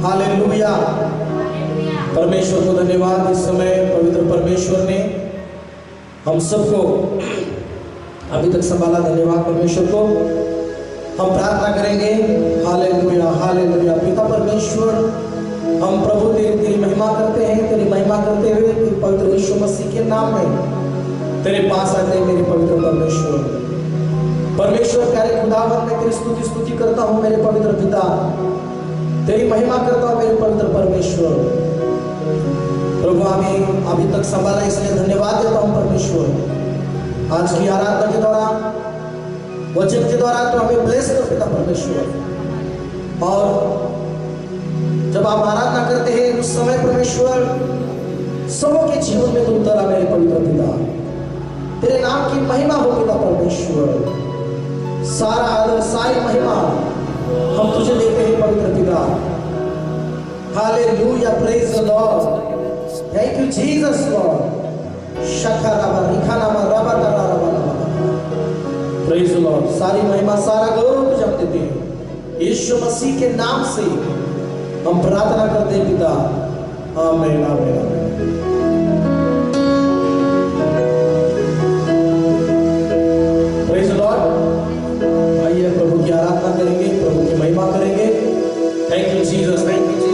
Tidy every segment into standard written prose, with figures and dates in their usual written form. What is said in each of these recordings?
Hallelujah. परमेश्वर को धन्यवाद। इस समय पवित्र परमेश्वर ने हम सबको अभी तक संभाला। धन्यवाद परमेश्वर को। हम प्रार्थना करेंगे। Hallelujah hallelujah. पिता परमेश्वर, हम प्रभु तेरी महिमा करते हैं। तेरी महिमा करते हुए पवित्र यीशु मसीह के नाम में तेरे पास आते हैं मेरे पवित्र परमेश्वर। परमेश्वर प्यारे खुदावंद, मैं तेरी स्तुति करता हूँ मेरे पवित्र पिता। तेरी महिमा करता हूँ मेरे पवित्र परमेश्वर। प्रभु हमें अभी तक संभाला, इसलिए धन्यवाद देता हूँ परमेश्वर। आज की आराधना के दौरान, वचन के दौरान तो हमें ब्लेस कर पिता परमेश्वर। और जब आप आराधना करते हैं उस समय परमेश्वर सबों के जीवन में तुम उतरा मेरे पवित्र पिता। तेरे नाम की महिमा हो पिता परमेश्वर। सारा आदर सारी महिमा हम तुझे देते हैं पवित्र पिता। Hallelujah, praise the lord. Thank you Jesus lord. शखराबा रिखानाबा रबा तराबा प्रेज द लॉर्ड। सारी महिमा सारा गौरव तुझे हम देते हैं यीशु मसीह के नाम से हम प्रार्थना करते हैं पिता। आमीन आमीन आमीन। Praise the lord. आइए प्रभु की आराधना करेंगे, प्रभु की महिमा करेंगे। Thank you Jesus, thank you Jesus.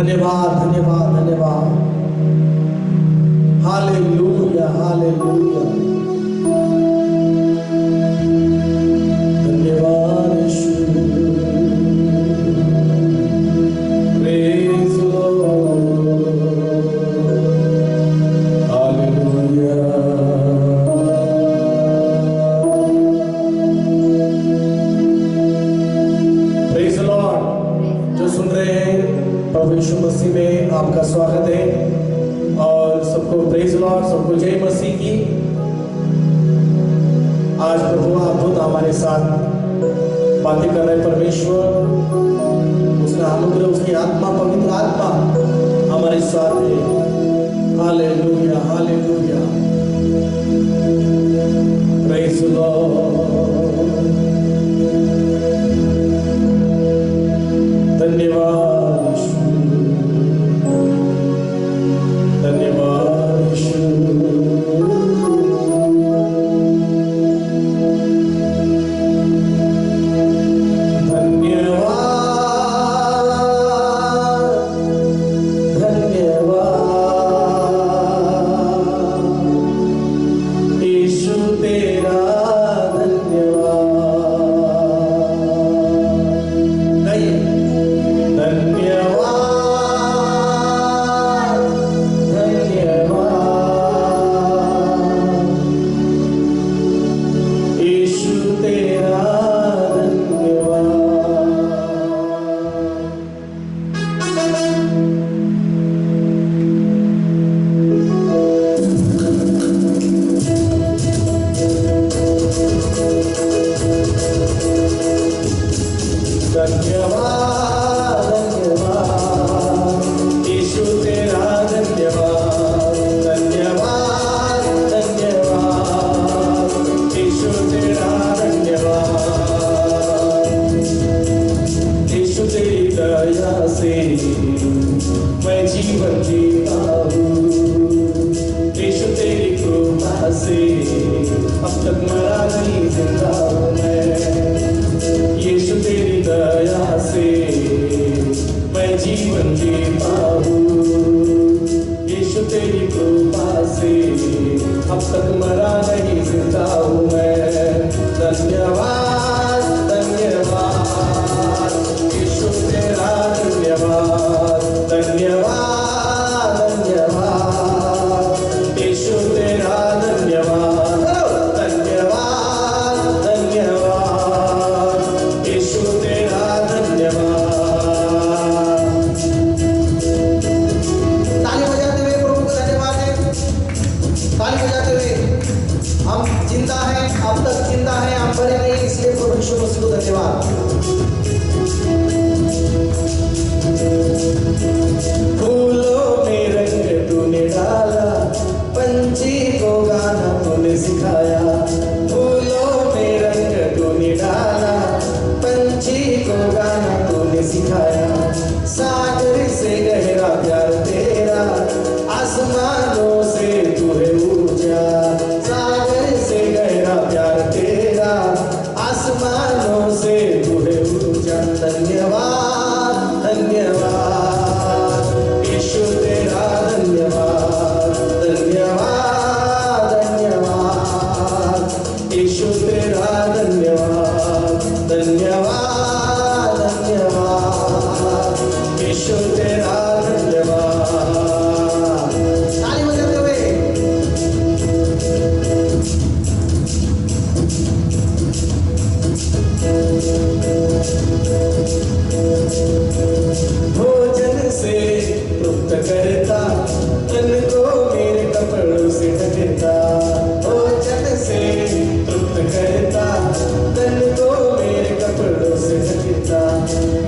धन्यवाद धन्यवाद धन्यवाद। Hallelujah hallelujah. धन्यवाद Yeshu. Praise lord. Hallelujah. Praise lord. जो सुन रहे हैं प्रभु यीशु मसीह में आपका स्वागत है और सबको प्रेज़ लॉर्ड, सबको जय मसीह की। आज प्रभु अद्भुत हमारे साथ बातें कर रहे परमेश्वर, उसका अनुग्रह, उसकी आत्मा, पवित्र आत्मा हमारे साथ है। Hallelujah hallelujah. Praise Lord. धन्यवाद यीशु, धन्यवाद यीशु।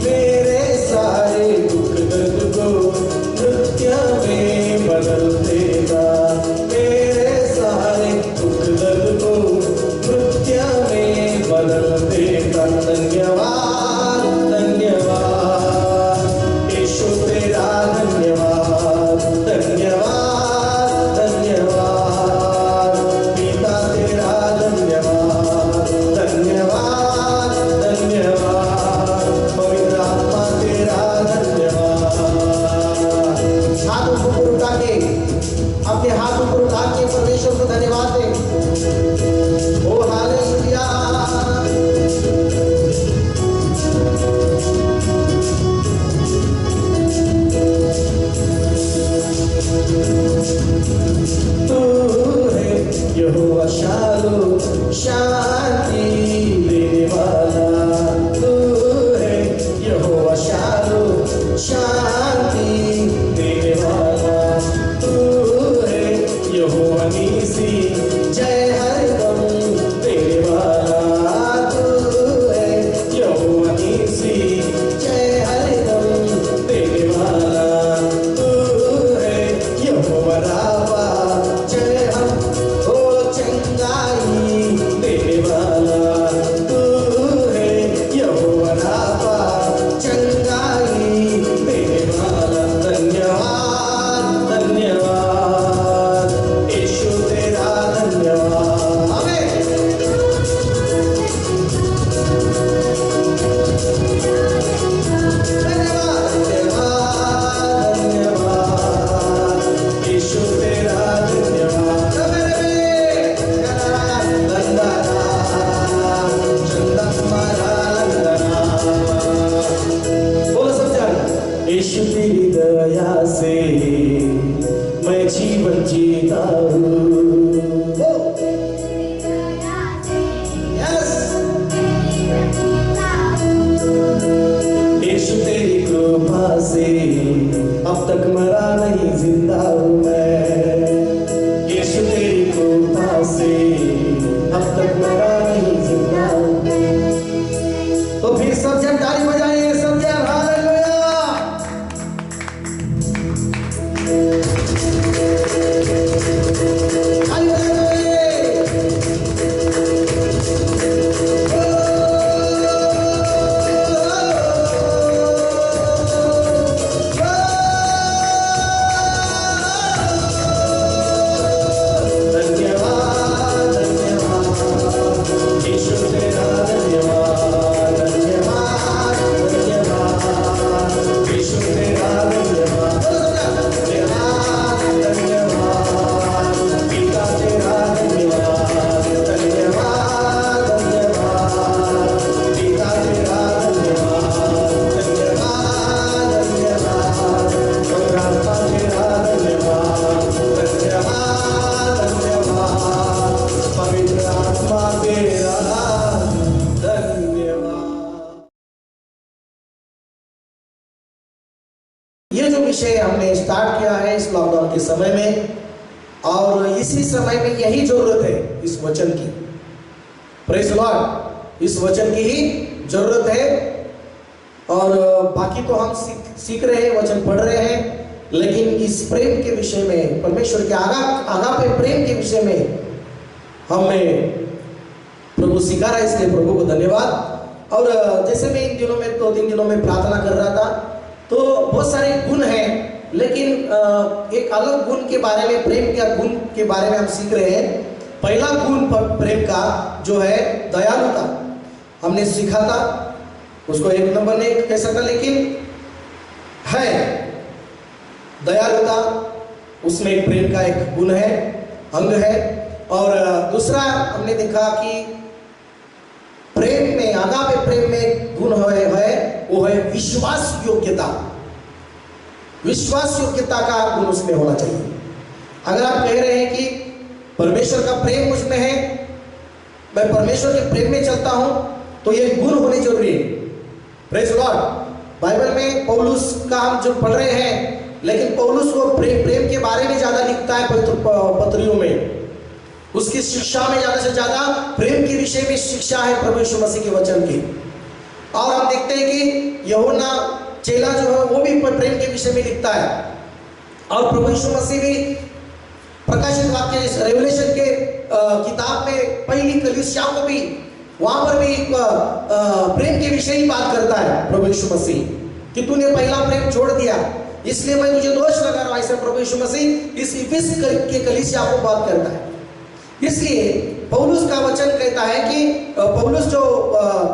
मेरे सारे दुख दर्द शांति देने वाला तू है यहोवा नीसी, जय हरदम देने वाला तू है यहोवा नीसी, जय हरदम देने वाला तू है यहोवा रावा, जय हम ओ चंगाई देने वाला तू है यहोवा रावा, चंगाई देने वाला। धन्यवाद धन्यवाद यीशु तेरा धन्यवाद। आमीन। धन्यवाद धन्यवाद धन्यवाद यीशु तेरा धन्यवाद। बोलो सब जान। यीशु तेरी दया से मैं जीवन जीता हूँ। यस। यीशु तेरी कृपा से अब तक मरा नहीं, जिंदा हूँ मैं। यीशु तेरी कृपा से अब तक मरा नहीं, जिंदा हूँ। तो फिर सब जन ताली बजाइए, सब जन हालेलुया। ताली बजाइए। धन्यवाद धन्यवाद यीशु तेरा धन्यवाद। धन्यवाद धन्यवाद यीशु तेरा धन्यवाद। धन्यवाद धन्यवाद पिता तेरा धन्यवाद। धन्यवाद धन्यवाद पिता तेरा धन्यवाद। धन्यवाद धन्यवाद परमात्मा तेरा धन्यवाद। धन्यवाद धन्यवाद पवित्र आत्मा तेरा धन्यवाद। ये जो विषय हमने स्टार्ट किया है इस लॉकडाउन के समय में, और इसी समय में यही जरूरत है इस वचन की। Praise Lord. इस वचन की ही जरूरत है। और बाकी तो हम सीख रहे हैं, वचन पढ़ रहे हैं, लेकिन इस प्रेम के विषय में, परमेश्वर के आगापे प्रेम के विषय में हमें प्रभु सिखा रहा है, इसलिए प्रभु को धन्यवाद। और जैसे मैं इन दिनों में 2-3 दिनों में प्रार्थना कर रहा था, तो बहुत सारे गुण हैं, लेकिन एक अलग गुण के बारे में, प्रेम के गुण के बारे में हम सीख रहे हैं। पहला गुण प्रेम का जो है दयालुता, हमने सीखा था। उसको 1 नंबर नहीं कह सकता, लेकिन है दयालुता, उसमें एक प्रेम का एक गुण है, अंग है। और दूसरा हमने देखा कि प्रेम में, आगापे प्रेम में गुण है वो है विश्वास योग्यता। विश्वास योग्यता का गुण उसमें होना चाहिए। अगर आप कह रहे हैं कि परमेश्वर का प्रेम मुझ में है, मैं परमेश्वर के प्रेम में चलता हूं, तो ये गुण होने जरूरी है। Praise Lord. बाइबल में पौलुस का हम जो पढ़ रहे हैं, लेकिन पौलुस वो प्रेम के बारे में ज्यादा लिखता है पत्रियों में। उसकी शिक्षा में ज्यादा से ज्यादा प्रेम के विषय में शिक्षा है प्रभु यीशु मसीह के वचन की। और हम देखते हैं कि यूहन्ना चेला जो है वो भी प्रेम के विषय में लिखता है। और प्रभु यीशु मसीह भी प्रकाशित वाक्य रेवलेशन के किताब में पहली कलीसिया को भी, वहां पर भी प्रेम के विषय ही बात करता है प्रभु यीशु मसीह, कि तूने पहला प्रेम छोड़ दिया, इसलिए मैं तुझे दोष लगा रहा हूं। ऐसे प्रभु यीशु मसीह इस इफिस के कलीसिया को बात करता है। इसलिए पौलुस का वचन कहता है कि पौलुस जो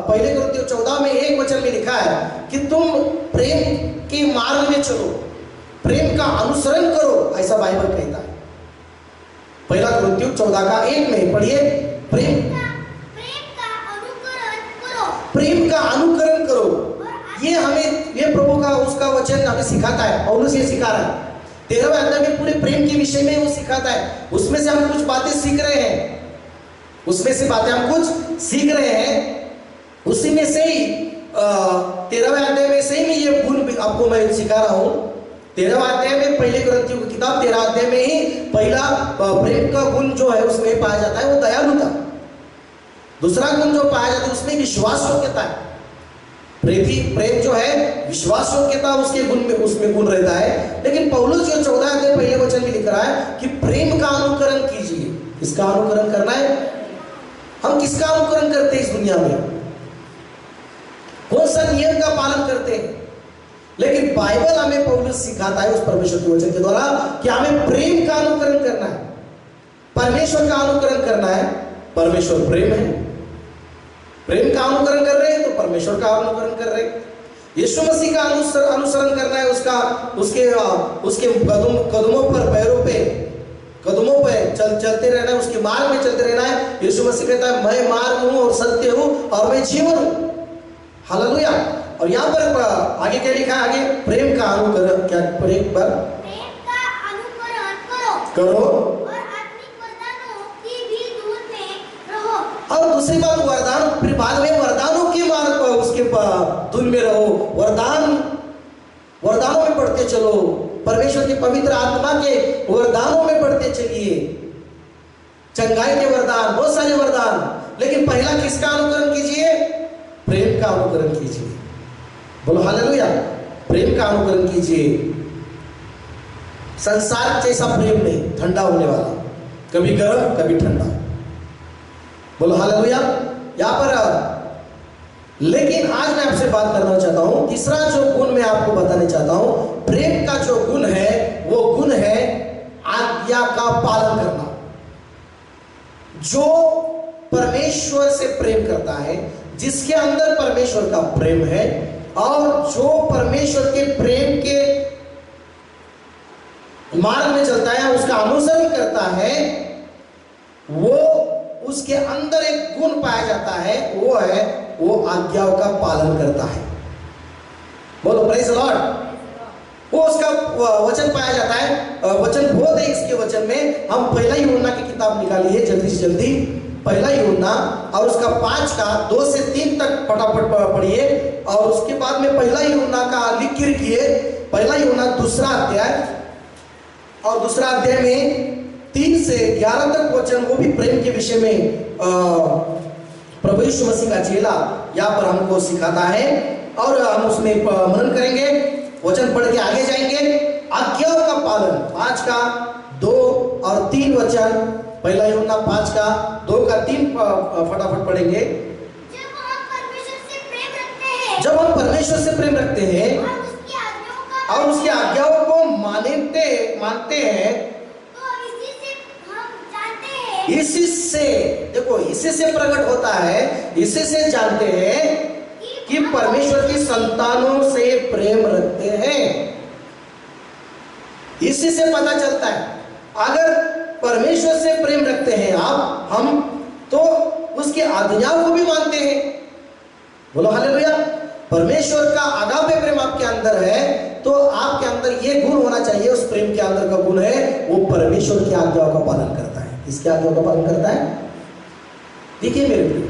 पहले कुरिन्थियों 14 में 1 वचन में लिखा है कि तुम प्रेम के मार्ग में चलो, प्रेम का अनुसरण करो, ऐसा बाइबल कहता है। पहला कुरिन्थियों 14 का 1 में पढ़िए, प्रेम का अनुकरण करो। ये हमें, ये प्रभु का उसका वचन हमें सिखाता है। पौलुस ये सिखा रहा है 13वें अध्याय में, पूरे प्रेम के विषय में वो सिखाता है। उसमें से हम कुछ बातें सीख रहे हैं, उसमें से बातें हम कुछ सीख रहे हैं। उसी में से ही 13वें अध्याय में से ही ये गुण आपको मैं सिखा रहा हूं। 13वां अध्याय में, पहले कुरिन्थियों की किताब 13 अध्याय में ही पहला प्रेम का गुण जो है उसमें पाया जाता है वो दयालुता। दूसरा गुण जो पाया जाता है उसमें विश्वास योग्यता है। प्रेम जो है विश्वास योग्यता उसके गुण में, उसमें गुण रहता है। लेकिन पौलुस जो 14 अध्याय पहले वचन में लिख रहा है कि प्रेम का अनुकरण कीजिए। किसका अनुकरण करना है? हम किसका अनुकरण करते हैं इस दुनिया में? कौन सा नियम का पालन करते हैं? लेकिन बाइबल हमें पौलुस सिखाता है उस परमेश्वर के वचन के द्वारा कि हमें प्रेम का अनुकरण करना है, परमेश्वर का अनुकरण करना है। परमेश्वर प्रेम है, प्रेम का अनुकरण कर रहे हैं तो परमेश्वर का अनुकरण कर रहे हैं। यीशु मसीह का अनुसरण करना है, उसके कदमों पर, पैरों पे, कदमों पे चलते रहना है, उसके मार्ग में चलते रहना है। यीशु मसीह कहता है मैं मार्ग हूं और सत्य हूं और मैं जीवन हूं। हालेलुया। और यहाँ पर आगे क्या लिखा है? आगे प्रेम का अनुकरण, क्या प्रेम का अनुकरण करो और आत्मिक वरदानों की भी धुन में रहो। और दूसरी बात वरदान, फिर बाद में वरदानों के मार्ग पर, उसके धुन में रहो। वरदानों में पढ़ते चलो, परमेश्वर की पवित्र आत्मा के वरदानों में पढ़ते चलिए। चंगाई के वरदान, बहुत सारे वरदान। लेकिन पहला किसका अनुकरण कीजिए? प्रेम का अनुकरण कीजिए। बोलो हालेलुया। प्रेम का अनुकरण कीजिए। संसार जैसा प्रेम नहीं, ठंडा होने वाला, कभी गर्म कभी ठंडा। बोलो हालेलुया। यहां पर लेकिन आज मैं आपसे बात करना चाहता हूं, तीसरा जो गुण मैं आपको बताने चाहता हूं, प्रेम का जो गुण है वो गुण है आज्ञा का पालन करना। जो परमेश्वर से प्रेम करता है, जिसके अंदर परमेश्वर का प्रेम है, और जो परमेश्वर के प्रेम के मार्ग में चलता है, उसका अनुसरण करता है, वो उसके अंदर एक गुण पाया जाता है, वो आज्ञाओं का पालन करता है। बोलो प्रेज द लॉर्ड। वो उसका वचन पाया जाता है। वचन बहुत है इसके वचन में। हम पहला यूहन्ना की किताब निकाली है जल्दी से जल्दी, पहला यूहन्ना, और उसका 5 का 2 से 3 तक फटाफट पढ़िए। और उसके बाद में पहला यूहन्ना का लिख के रखिए। पहला यूहन्ना 2 अध्याय, और 2 अध्याय में 3 से 11 तक वचन, वो भी प्रेम के विषय में प्रभु यीशु मसीह का चेला यहाँ पर हमको सिखाता है, और हम उसमें मनन करेंगे। वचन पढ़ के आगे जाएंगे। आज्ञाओं का पालन, 5 का 2 और 3 वचन, पहला यूहन्ना 5 का 2 का 3 फटाफट पढ़ेंगे। जब हम परमेश्वर से प्रेम रखते हैं और उसकी आज्ञाओं को मानते हैं, इसी से, देखो, इसी से प्रकट होता है, इसी से जानते हैं कि परमेश्वर की संतानों से प्रेम रखते हैं। इसी से पता चलता है। अगर परमेश्वर से प्रेम रखते हैं हम, तो उसकी आज्ञाओं को भी मानते हैं। बोलो हालेलुया। परमेश्वर का आगापे प्रेम आपके अंदर है, तो आपके अंदर ये गुण होना चाहिए। उस प्रेम के अंदर का गुण है, वो परमेश्वर की आज्ञाओं का पालन करता है। इसके आज्ञाओं का पालन करता है। देखिए मेरे प्रिय,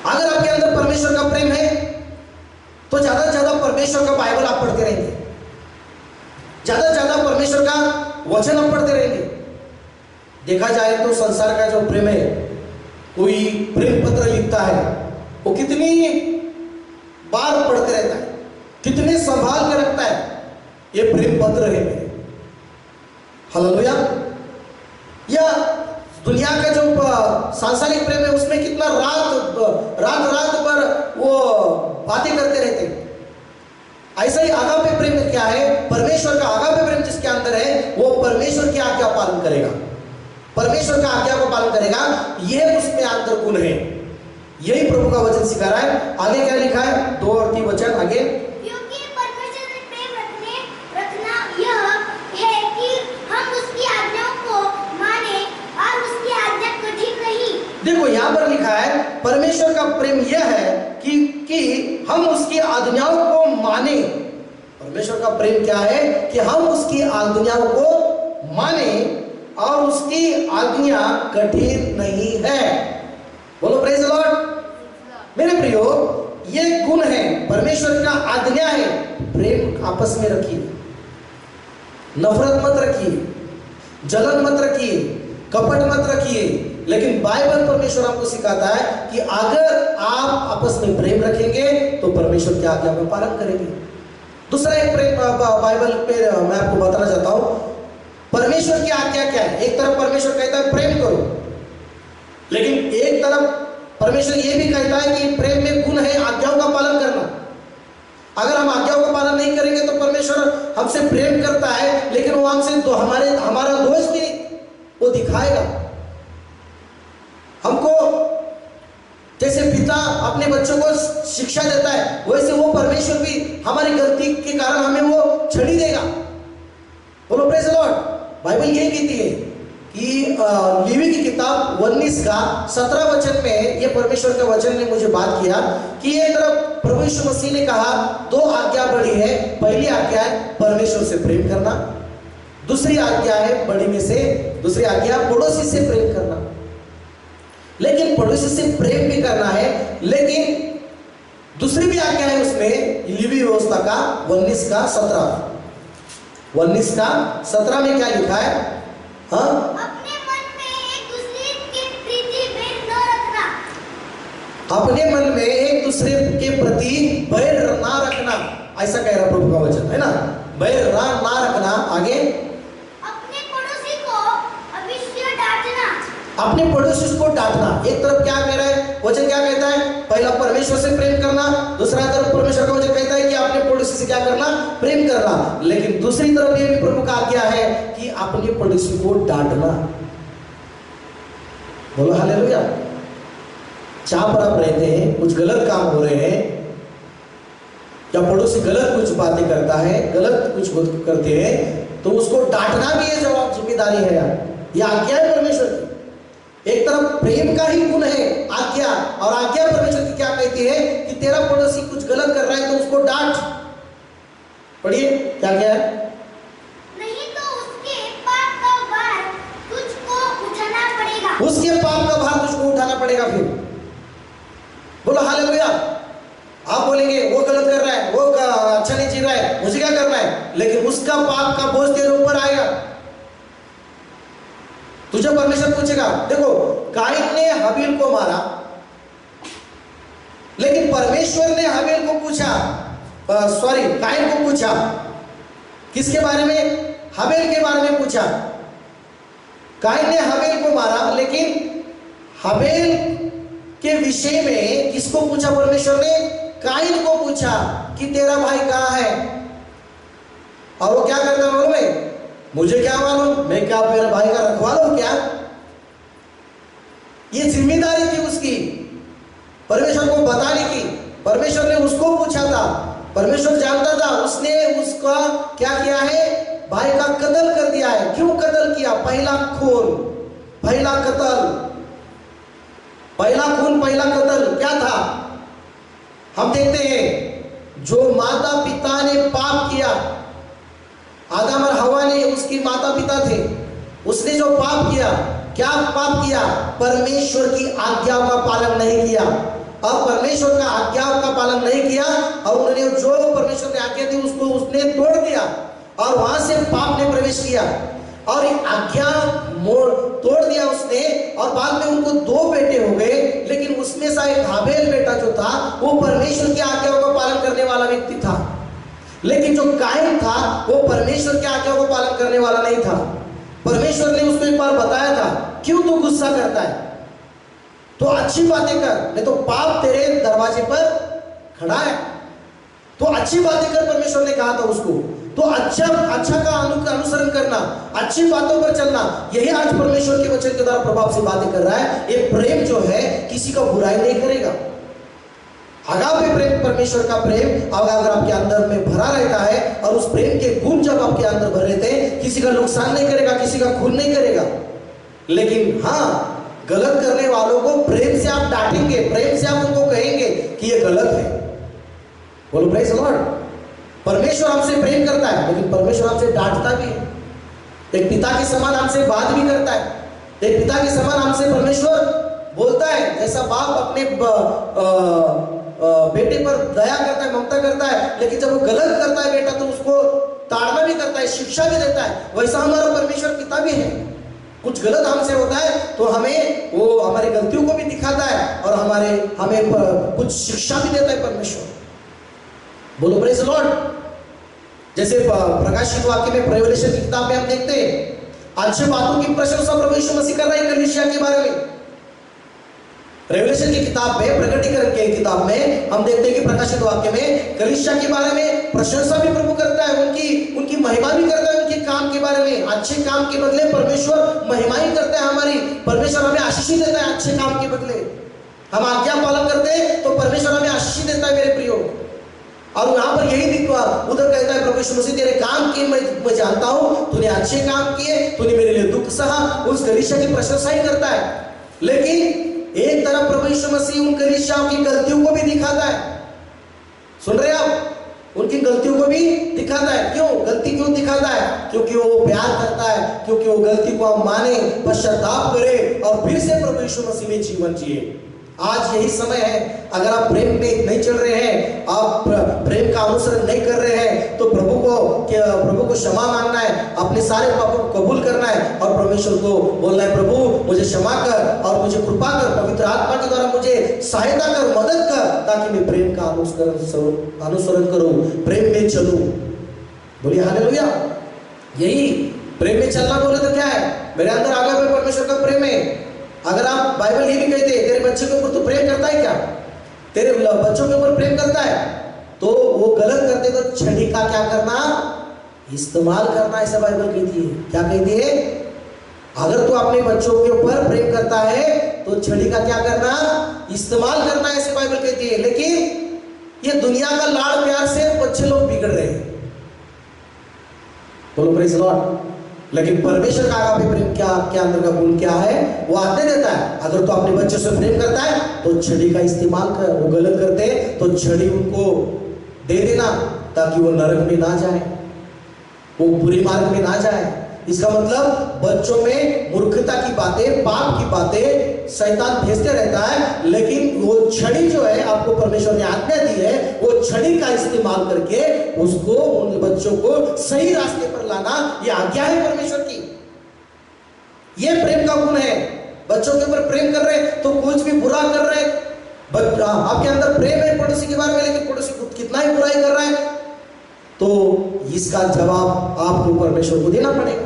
अगर आपके अंदर परमेश्वर का प्रेम है, तो ज्यादा से ज्यादा परमेश्वर का बाइबल आप पढ़ते रहेंगे, ज्यादा से ज्यादा परमेश्वर का वचन आप पढ़ते रहेंगे। देखा जाए तो संसार का जो प्रेम है, कोई प्रेम पत्र लिखता है, वो कितनी बार पढ़ते रहता है, कितने संभाल कर रखता है, ये प्रेम पत्र है। हालेलुया। या दुनिया का जो सांसारिक प्रेम है, उसमें कितना रात भर वो बातें करते रहते हैं। ऐसा ही आगापे प्रेम क्या है? परमेश्वर का आगापे प्रेम जिसके अंदर है, वो परमेश्वर की आज्ञा पालन करेगा, परमेश्वर का आज्ञा को पालन करेगा। यह उसमें अंदर गुण है। यही प्रभु का वचन सिखा रहा है। आगे क्या लिखा है? 2 और 3 वचन आगे। क्योंकि परमेश्वर से प्रेम रखना यह है कि हम उसकी आज्ञाओं को माने और उसकी आज्ञा कठिन नहीं। देखो यहाँ पर लिखा है, परमेश्वर का प्रेम यह है कि हम उसकी आज्ञाओं को माने। परमेश्वर का प्रेम क्या है? कि हम उसकी आज्ञाओं को माने, और उसकी आज्ञा कठिन नहीं है। बोलो प्रेज द लॉर्ड। मेरे प्रियो, ये गुण है, परमेश्वर का आज्ञा है, प्रेम आपस में रखिए, नफरत मत रखिए, जलन मत रखिए, कपट मत रखिए। लेकिन बाइबल परमेश्वर हमको सिखाता है कि अगर आप आपस में प्रेम रखेंगे तो परमेश्वर की आज्ञा में पालन करेंगे। दूसरा एक प्रेम बाइबल पे मैं आपको बताना चाहता हूं, परमेश्वर की आज्ञा क्या है। एक तरफ परमेश्वर कहता है प्रेम करो, लेकिन एक तरफ परमेश्वर ये भी कहता है कि प्रेम में गुण है आज्ञाओं का पालन करना। अगर हम आज्ञाओं का पालन नहीं करेंगे तो परमेश्वर हमसे प्रेम करता है, लेकिन वो हमसे तो हमारा दोष भी वो दिखाएगा हमको। जैसे पिता अपने बच्चों को शिक्षा देता है, वैसे वो परमेश्वर भी हमारी गलती के कारण हमें वो छड़ी देगा। बोलो प्रेज़ द लॉर्ड। बाइबल ये कहती है कि लेवी की किताब 19 का 17 वचन में, ये परमेश्वर का वचन ने मुझे बात किया कि ये तरफ प्रभु यीशु मसीह ने कहा 2 आज्ञा बड़ी है। पहली आज्ञा है परमेश्वर से प्रेम करना, दूसरी आज्ञा है बड़ी में से दूसरी आज्ञा पड़ोसी से प्रेम करना। लेकिन पड़ोसी से प्रेम भी करना है, लेकिन दूसरी भी आज्ञा है उसमें, लेवी व्यवस्था का 19 का 17 में क्या लिखा है? हाँ, अपने मन में एक दूसरे के प्रति बैर न रखना। अपने मन में एक दूसरे के प्रति बैर ना रखना, ऐसा कह रहा प्रभु का वचन है ना, बैर ना रखना। आगे, अपने पड़ोसी को अवश्य डांटना। अपने पड़ोसी को डांटना। एक तरफ क्या कह रहा है वचन, क्या कहता है? पहला परमेश्वर से प्रेम करना, दूसरा तरफ परमेश्वर का वचन कहता है कि अपने पड़ोसी से क्या करना? प्रेम करना। लेकिन दूसरी तरफ ये भी प्रभु का आज्ञा है कि अपने पड़ोसी को डांटना। बोलो हालेलुया। जहां पर आप रहते हैं, कुछ गलत काम हो रहे हैं या पड़ोसी गलत कुछ बातें करता है, गलत कुछ करते हैं, तो उसको डांटना भी ये जवाब जिम्मेदारी है यार, ये आज्ञा है परमेश्वर की। एक तरफ प्रेम का ही गुण है आज्ञा, और आज्ञा परमेश्वर की क्या कहती है कि तेरा पड़ोसी कुछ गलत कर रहा है तो उसको डांट। पढ़िए क्या क्या है? नहीं तो उसके पाप का भार तुझको उठाना पड़ेगा। उसके पाप का भार तुझको उठाना पड़ेगा। फिर बोलो हालेलुया। आप बोलेंगे वो गलत कर रहा है, वो अच्छा नहीं जी रहा है, मुझे क्या करना है? लेकिन उसका पाप का बोझ तेरे ऊपर आएगा। तुझे परमेश्वर पूछेगा। देखो, काइन ने हाबिल को मारा, लेकिन परमेश्वर ने हाबिल को पूछा, काइन को पूछा किसके बारे में? हाबिल के बारे में पूछा। काइन ने हाबिल को मारा, लेकिन हाबिल के विषय में किसको पूछा? परमेश्वर ने काइन को पूछा कि तेरा भाई कहाँ है? और वो क्या करता मालूम है? मुझे क्या मालूम, मैं क्या मेरे भाई का रखवाला हूं क्या? ये जिम्मेदारी थी उसकी, परमेश्वर को बताने की। परमेश्वर ने उसको पूछा था, परमेश्वर जानता था उसने उसका क्या किया है, भाई का कत्ल कर दिया है। क्यों कत्ल किया? पहला खून, पहला कत्ल, पहला खून, पहला कत्ल क्या था? हम देखते हैं जो माता पिता ने पाप किया, आदम और हवा ने उसकी माता पिता थे, उसने जो पाप किया, क्या पाप किया? परमेश्वर की आज्ञा का पालन नहीं किया। अब परमेश्वर का आज्ञा का पालन नहीं किया और उन्होंने जो परमेश्वर की आज्ञा थी उसको उसने तोड़ दिया और वहां से पाप ने प्रवेश किया और आज्ञा तोड़ दिया उसने। और बाद में उनको 2 बेटे हो गए, लेकिन उसमें से एक हाबेल बेटा जो था वो परमेश्वर की आज्ञाओं का पालन करने वाला व्यक्ति था, लेकिन जो काइन था वो परमेश्वर की आज्ञाओं का पालन करने वाला नहीं था। परमेश्वर ने उसको एक बार बताया था, क्यों तू गुस्सा करता है? तो अच्छी बातें कर, नहीं तो पाप तेरे दरवाजे पर खड़ा है। तो अच्छी बातें कर, परमेश्वर ने कहा था उसको। तो अच्छा का अनुसरण करना, अच्छी बातों पर चलना, यही आज परमेश्वर के वचन के द्वारा प्रभाव से बातें कर रहा है। ये प्रेम जो है किसी का बुराई नहीं करेगा। अगापे प्रेम, परमेश्वर का प्रेम अगर आपके अंदर में भरा रहता है और उस प्रेम के गुण जब आपके अंदर भर रहते हैं, किसी का नुकसान नहीं करेगा, किसी का खून नहीं करेगा। लेकिन हाँ, गलत करने वालों को प्रेम से आप डांटेंगे, प्रेम से आप उनको कहेंगे कि ये गलत है। बोलो प्रेज़ द लॉर्ड। परमेश्वर हमसे प्रेम करता है, लेकिन परमेश्वर हमसे डांटता भी है। एक पिता के समान हमसे बात भी करता है, एक पिता के समान हमसे परमेश्वर बोलता है। जैसा बाप अपने बेटे पर दया करता है, ममता करता है, लेकिन जब वो गलत करता है बेटा तो उसको ताड़ना भी करता है, शिक्षा भी देता है। वैसा हमारा परमेश्वर पिता भी है। कुछ गलत हमसे होता है तो हमें वो हमारी गलतियों को भी दिखाता है और हमें कुछ शिक्षा भी देता है परमेश्वर। बोलो प्रेज द लॉर्ड। जैसे प्रकाशित वाक्य में, रेवलेशन की किताब में हम देखते हैं अच्छे बातों की प्रशंसा प्रभु यीशु मसीह कर रहा है कलीसिया के बारे में। रेवलेशन की किताब में, प्रकटीकरण की किताब में हम देखते हैं कि प्रकाशित वाक्य में कलीसिया के बारे में प्रशंसा भी प्रभु करता है, उनकी महिमा भी करता है, उनके काम के बारे में। अच्छे काम के बदले परमेश्वर महिमा ही करता है हमारी। परमेश्वर हमें आशीष देता है अच्छे काम के बदले। हम आज्ञा पालन करते हैं तो परमेश्वर हमें आशीष देता है मेरे प्रियो। और यहाँ पर यही उधर कहता है प्रभु यीशु मसीह, तेरे काम किए मैं जानता हूँ, तूने अच्छे काम किए, तूने मेरे लिए दुख सहा। उस कलीसिया की प्रशंसा ही करता है। लेकिन एक तरफ प्रभु यीशु मसीह उन कलीसियाओं की गलतियों को भी दिखाता है। सुन रहे आप? उनकी गलतियों को भी दिखाता है। क्यों गलती क्यों दिखाता है? क्योंकि वो प्यार करता है, क्योंकि वो गलती को हम माने, पश्चाताप करें और फिर से प्रभु यीशु मसीह में जीवन जिए। आज यही समय है। अगर आप प्रेम में नहीं चल रहे हैं, आप प्रेम का अनुसरण नहीं कर रहे हैं, तो प्रभु को क्षमा मांगना है, अपने सारे पापों को कबूल करना है और परमेश्वर को बोलना है, प्रभु मुझे क्षमा कर और मुझे कृपा कर, पवित्र आत्मा के द्वारा मुझे सहायता कर, मदद कर, ताकि मैं प्रेम का अनुसरण करूं, प्रेम में चलूं। बोलिए हालेलुया। यही प्रेम में चलना बोले तो क्या है? मेरे अंदर आगे में परमेश्वर का प्रेम है। अगर आप बाइबल ये भी कहते हैं तेरे बच्चे के ऊपर तो प्रेम करता है क्या? तेरे बच्चों के ऊपर प्रेम करता है, तो वो गलत करते तो छड़ी का क्या करना? इस्तेमाल करना, ऐसा बाइबल कहती है। क्या कहती है? अगर तू अपने बच्चों के ऊपर प्रेम करता है तो छड़ी का क्या करना? इस्तेमाल करना, ऐसे बाइबल कहती है। लेकिन ये दुनिया का लाड़ प्यार से बच्चे लोग बिगड़ रहे हैं। बोलो प्रेज द लॉर्ड। लेकिन परमेश्वर का आगापे प्रेम क्या अंदर का गुण क्या है? वो आज्ञा देता है, अगर तो अपने बच्चों से प्रेम करता है तो छड़ी का इस्तेमाल कर। वो गलत करते हैं तो छड़ी उनको दे देना, ताकि वो नरक में ना जाए, वो बुरे मार्ग में ना जाए। इसका मतलब बच्चों में मूर्खता की बातें, पाप की बातें शैतान भेजते रहता है। लेकिन वो छड़ी जो है, आपको परमेश्वर ने आज्ञा दी है, वो छड़ी का इस्तेमाल करके उसको, उन बच्चों को सही रास्ते पर लाना, ये आज्ञा है परमेश्वर की। ये प्रेम का गुण है। बच्चों के ऊपर प्रेम कर रहे तो कुछ भी बुरा कर रहे, आपके अंदर प्रेम है पड़ोसी के बारे में, लेकिन पड़ोसी कितना ही बुराई कर रहा है, तो इसका जवाब आपको परमेश्वर को देना पड़ेगा।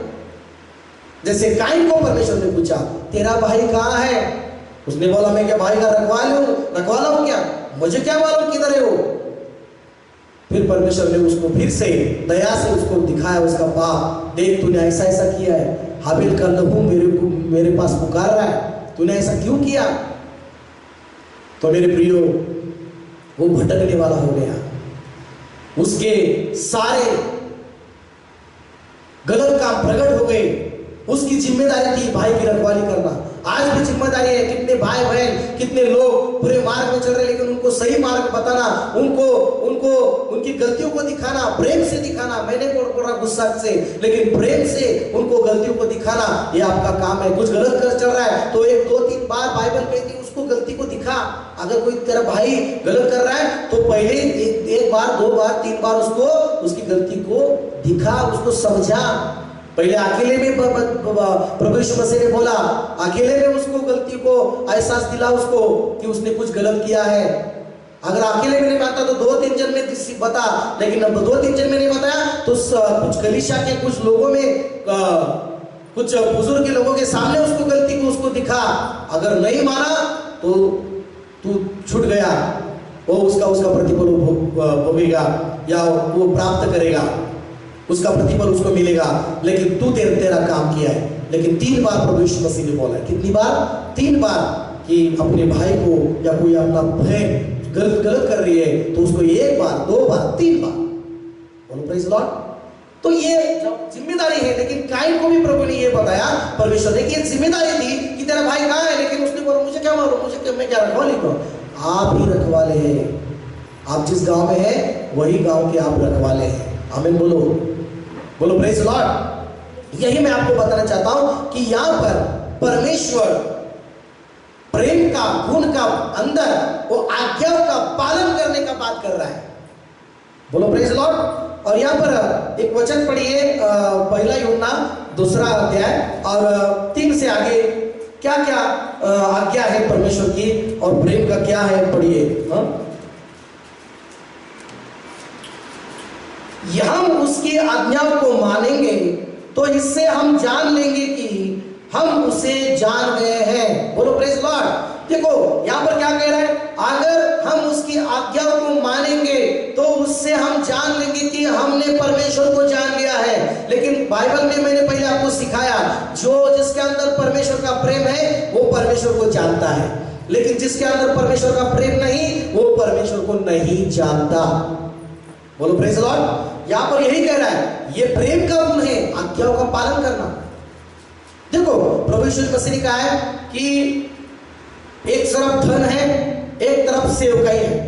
जैसे काइन को परमेश्वर ने पूछा, तेरा भाई कहाँ है? उसने बोला, मैं क्या भाई का रखवाला हूं क्या? मुझे क्या मालूम किधर है वो। फिर परमेश्वर ने उसको फिर से दया से उसको दिखाया उसका पाप। देख, तूने ऐसा ऐसा किया है, हाबिल का लहू मेरे पास पुकार रहा है, तूने ऐसा क्यों किया? तो मेरे प्रियो, वो भटकने वाला हो गया। उसके सारे गलत काम प्रकट हो गए। उसकी जिम्मेदारी थी भाई की रखवाली करना। आज भी जिम्मेदारी है। कितने भाई बहन, कितने लोग बुरे मार्ग में चल रहे, लेकिन उनको सही मार्ग बताना, उनको उनकी गलतियों को दिखाना, प्रेम से दिखाना। मैंने बोला गुस्सा से, लेकिन प्रेम से उनको गलतियों को दिखाना, ये आपका काम है। कुछ गलत कर चल रहा है तो 1 2 3 बार बाइबल कहती है उसको गलती को दिखा। अगर कोई तेरा भाई गलत कर रहा है तो पहले 1 बार 2 बार 3 बार उसको उसकी गलती को दिखा, उसको समझा। पहले अकेले में प्रभु यीशु मसीह ने बोला, अकेले में उसको गलती को एहसास दिला उसको कि उसने कुछ गलत किया है। अगर अकेले में नहीं बताया तो 2-3 जन में बता, लेकिन अब 2-3 जन में नहीं बताया तो कुछ कलीसिया के कुछ लोगों में, कुछ बुजुर्ग के लोगों के सामने उसको गलती को उसको दिखा। अगर नहीं माना तो तू छूट गया, वो उसका प्रतिफल भोगेगा या वो प्राप्त करेगा, उसका प्रतिफल उसको मिलेगा। लेकिन तू तेरा काम किया है। लेकिन 3 बार प्रभु यीशु मसीह ने बोला है। कितनी बार? 3 बार कि अपने भाई को या कोई अपना बहन गलत कर रही है तो उसको 1 बार 2 बार 3 बार बोलो प्रेज द लॉर्ड। तो ये जिम्मेदारी है। लेकिन काइन को भी प्रभु ने ये बताया, परमेश्वर ने, कि ये जिम्मेदारी थी कि तेरा भाई कहाँ है, लेकिन उसने बोला मुझे क्या मालूम, मैं क्या रखवाली करूं। आप ही रखवाले हैं। आप जिस गांव में हैं वही गांव के आप रखवाले हैं। आमीन बोलो प्रेज द लॉर्ड। यही मैं आपको बताना चाहता हूं कि यहां पर परमेश्वर प्रेम का गुण का अंदर वो आज्ञाओं का पालन करने का बात कर रहा है। बोलो प्रेज लॉर्ड। और यहाँ पर एक वचन पढ़िए, पहला यूहन्ना 2 अध्याय और 3 से आगे क्या क्या आज्ञा है परमेश्वर की और प्रेम का क्या है, पढ़िए। हम उसकी आज्ञाओं को मानेंगे तो इससे हम जान लेंगे कि हम उसे जान गए हैं। बोलो प्रेज लॉर्ड। देखो यहां पर क्या कह रहा है, अगर हम उसकी आज्ञाओं को मानेंगे तो उससे हम जान लेंगे कि हमने परमेश्वर को जान लिया है। लेकिन बाइबल में मैंने पहले आपको सिखाया, जो जिसके अंदर परमेश्वर का प्रेम है वो परमेश्वर को जानता है, लेकिन जिसके अंदर परमेश्वर का प्रेम नहीं वो परमेश्वर को नहीं जानता। बोलो प्रेज लॉर्ड। यहां पर यही कह रहा है, ये प्रेम का गुण है आज्ञाओं का पालन करना। देखो प्रभु यीशु मसीह ने कहा है कि एक तरफ धन है, एक तरफ सेवकाई है,